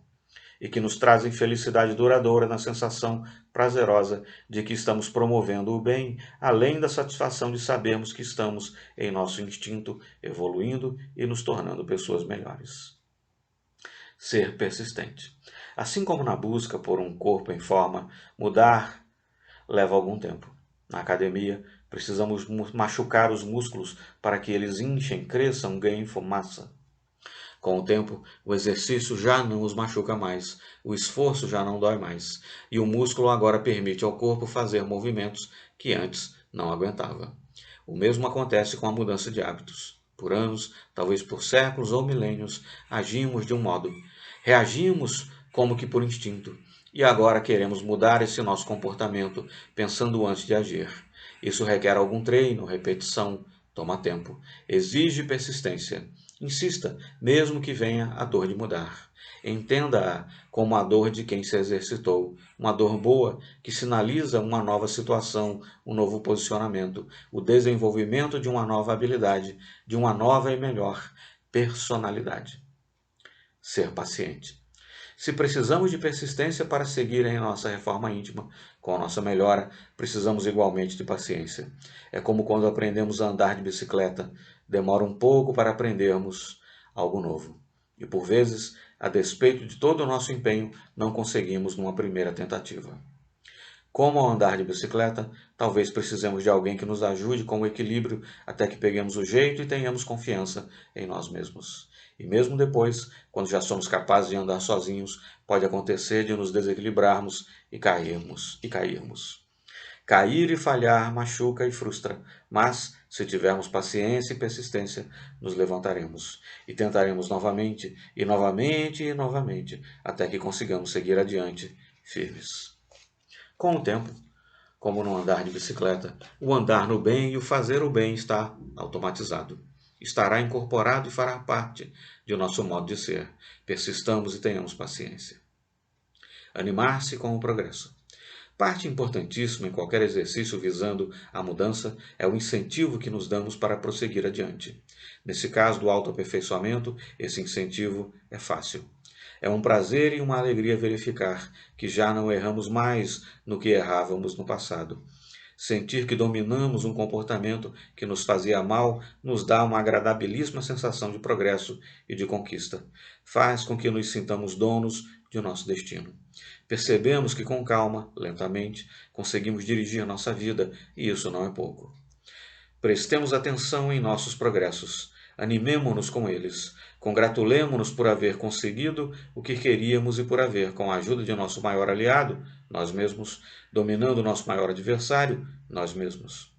e que nos trazem felicidade duradoura na sensação prazerosa de que estamos promovendo o bem, além da satisfação de sabermos que estamos em nosso instinto evoluindo e nos tornando pessoas melhores. Ser persistente. Assim como na busca por um corpo em forma, mudar leva algum tempo. Na academia, Precisamos machucar os músculos para que eles inchem, cresçam, ganhem massa. Com o tempo, o exercício já não os machuca mais, o esforço já não dói mais, e o músculo agora permite ao corpo fazer movimentos que antes não aguentava. O mesmo acontece com a mudança de hábitos. Por anos, talvez por séculos ou milênios, agimos de um modo, reagimos como que por instinto, e agora queremos mudar esse nosso comportamento pensando antes de agir. Isso requer algum treino, repetição, toma tempo, exige persistência. Insista, mesmo que venha a dor de mudar. Entenda-a como a dor de quem se exercitou, uma dor boa que sinaliza uma nova situação, um novo posicionamento, o desenvolvimento de uma nova habilidade, de uma nova e melhor personalidade. Ser paciente. Se precisamos de persistência para seguir em nossa reforma íntima, com a nossa melhora, precisamos igualmente de paciência. É como quando aprendemos a andar de bicicleta. Demora um pouco para aprendermos algo novo. E por vezes, a despeito de todo o nosso empenho, não conseguimos numa primeira tentativa. Como ao andar de bicicleta, talvez precisemos de alguém que nos ajude com o equilíbrio até que peguemos o jeito e tenhamos confiança em nós mesmos. E mesmo depois, quando já somos capazes de andar sozinhos, pode acontecer de nos desequilibrarmos e cairmos. Cair e falhar machuca e frustra, mas, se tivermos paciência e persistência, nos levantaremos e tentaremos novamente, e novamente e novamente, até que consigamos seguir adiante, firmes. Com o tempo, como no andar de bicicleta, o andar no bem e o fazer o bem está automatizado. Estará incorporado e fará parte de nosso modo de ser. Persistamos e tenhamos paciência. Animar-se com o progresso. Parte importantíssima em qualquer exercício visando a mudança é o incentivo que nos damos para prosseguir adiante. Nesse caso do autoaperfeiçoamento, esse incentivo é fácil. É um prazer e uma alegria verificar que já não erramos mais no que errávamos no passado. Sentir que dominamos um comportamento que nos fazia mal nos dá uma agradabilíssima sensação de progresso e de conquista. Faz com que nos sintamos donos de nosso destino. Percebemos que com calma, lentamente, conseguimos dirigir nossa vida, e isso não é pouco. Prestemos atenção em nossos progressos. Animemo-nos com eles. Congratulemo-nos por haver conseguido o que queríamos e por haver, com a ajuda de nosso maior aliado, nós mesmos, dominando nosso maior adversário, nós mesmos.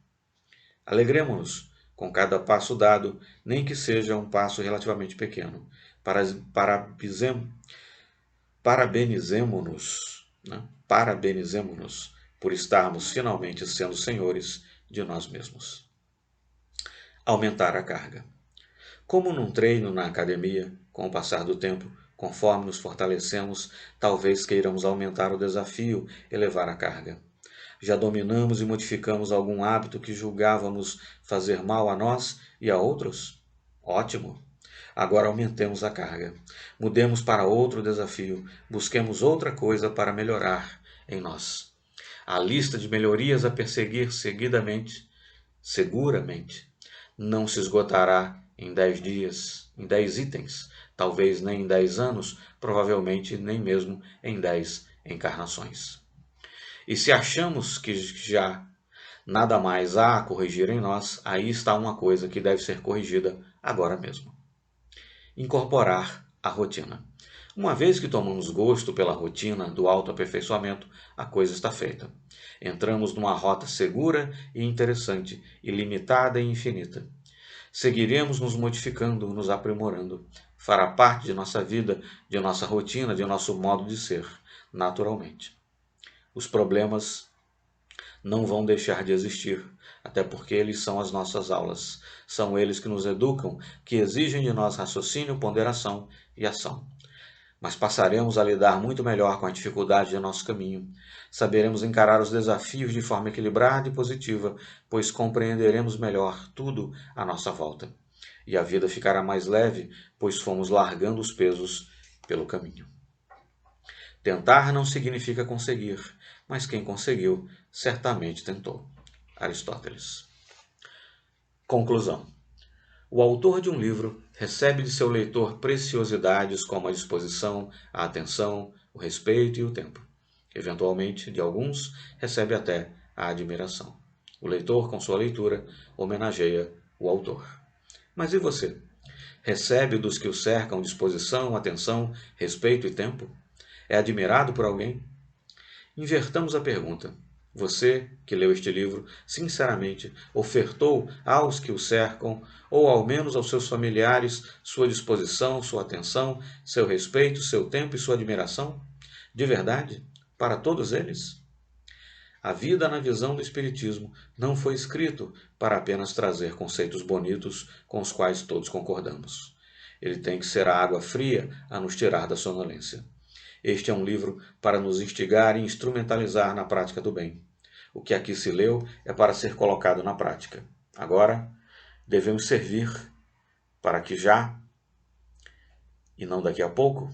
Alegremo-nos com cada passo dado, nem que seja um passo relativamente pequeno. Parabenizemo-nos, né? Parabenizemo-nos por estarmos finalmente sendo senhores de nós mesmos. Aumentar a carga. Como num treino na academia, com o passar do tempo, conforme nos fortalecemos, talvez queiramos aumentar o desafio, elevar a carga. Já dominamos e modificamos algum hábito que julgávamos fazer mal a nós e a outros? Ótimo! Agora aumentemos a carga. Mudemos para outro desafio. Busquemos outra coisa para melhorar em nós. A lista de melhorias a perseguir seguidamente, seguramente, não se esgotará em 10 dias, em 10 itens, talvez nem em 10 anos, provavelmente nem mesmo em 10 encarnações. E se achamos que já nada mais há a corrigir em nós, aí está uma coisa que deve ser corrigida agora mesmo. Incorporar a rotina. Uma vez que tomamos gosto pela rotina do autoaperfeiçoamento, a coisa está feita. Entramos numa rota segura e interessante, ilimitada e infinita. Seguiremos nos modificando, nos aprimorando. Fará parte de nossa vida, de nossa rotina, de nosso modo de ser, naturalmente. Os problemas não vão deixar de existir, até porque eles são as nossas aulas. São eles que nos educam, que exigem de nós raciocínio, ponderação e ação. Mas passaremos a lidar muito melhor com a dificuldade de nosso caminho. Saberemos encarar os desafios de forma equilibrada e positiva, pois compreenderemos melhor tudo à nossa volta. E a vida ficará mais leve, pois fomos largando os pesos pelo caminho. Tentar não significa conseguir, mas quem conseguiu certamente tentou. Aristóteles. Conclusão. O autor de um livro recebe de seu leitor preciosidades como a disposição, a atenção, o respeito e o tempo. Eventualmente, de alguns, recebe até a admiração. O leitor, com sua leitura, homenageia o autor. Mas e você? Recebe dos que o cercam disposição, atenção, respeito e tempo? É admirado por alguém? Invertamos a pergunta. Você, que leu este livro, sinceramente ofertou aos que o cercam, ou ao menos aos seus familiares, sua disposição, sua atenção, seu respeito, seu tempo e sua admiração? De verdade? Para todos eles? A vida na visão do Espiritismo não foi escrito para apenas trazer conceitos bonitos com os quais todos concordamos. Ele tem que ser a água fria a nos tirar da sonolência. Este é um livro para nos instigar e instrumentalizar na prática do bem. O que aqui se leu é para ser colocado na prática. Agora, devemos servir para que já, e não daqui a pouco,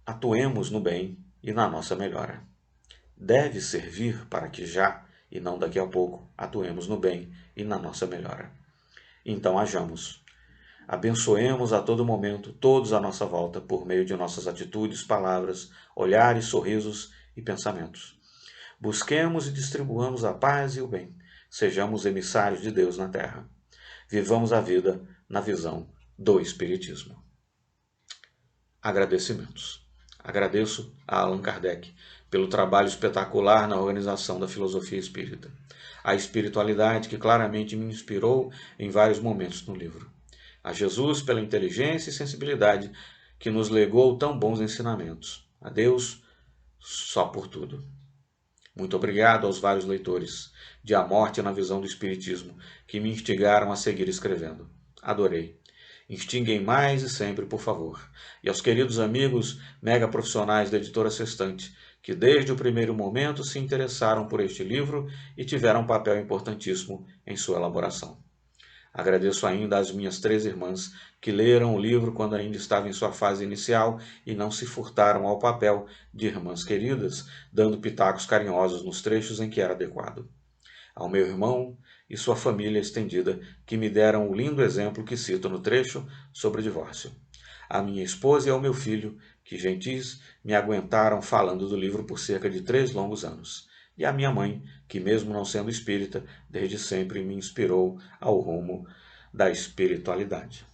atuemos no bem e na nossa melhora. Deve servir para que já, e não daqui a pouco, atuemos no bem e na nossa melhora. Então hajamos. Abençoemos a todo momento todos à nossa volta por meio de nossas atitudes, palavras, olhares, sorrisos e pensamentos. Busquemos e distribuamos a paz e o bem. Sejamos emissários de Deus na Terra. Vivamos a vida na visão do Espiritismo. Agradecimentos. Agradeço a Allan Kardec pelo trabalho espetacular na organização da filosofia espírita. A espiritualidade que claramente me inspirou em vários momentos no livro. A Jesus pela inteligência e sensibilidade que nos legou tão bons ensinamentos. A Deus só por tudo. Muito obrigado aos vários leitores de A Morte na Visão do Espiritismo que me instigaram a seguir escrevendo. Adorei. Instiguem mais e sempre, por favor. E aos queridos amigos mega profissionais da Editora Sextante, que desde o primeiro momento se interessaram por este livro e tiveram um papel importantíssimo em sua elaboração. Agradeço ainda às minhas 3 irmãs que leram o livro quando ainda estava em sua fase inicial e não se furtaram ao papel de irmãs queridas, dando pitacos carinhosos nos trechos em que era adequado. Ao meu irmão e sua família estendida, que me deram o lindo exemplo que cito no trecho sobre o divórcio. À minha esposa e ao meu filho, que gentis me aguentaram falando do livro por cerca de 3 longos anos. E à minha mãe, que mesmo não sendo espírita, desde sempre me inspirou ao rumo da espiritualidade.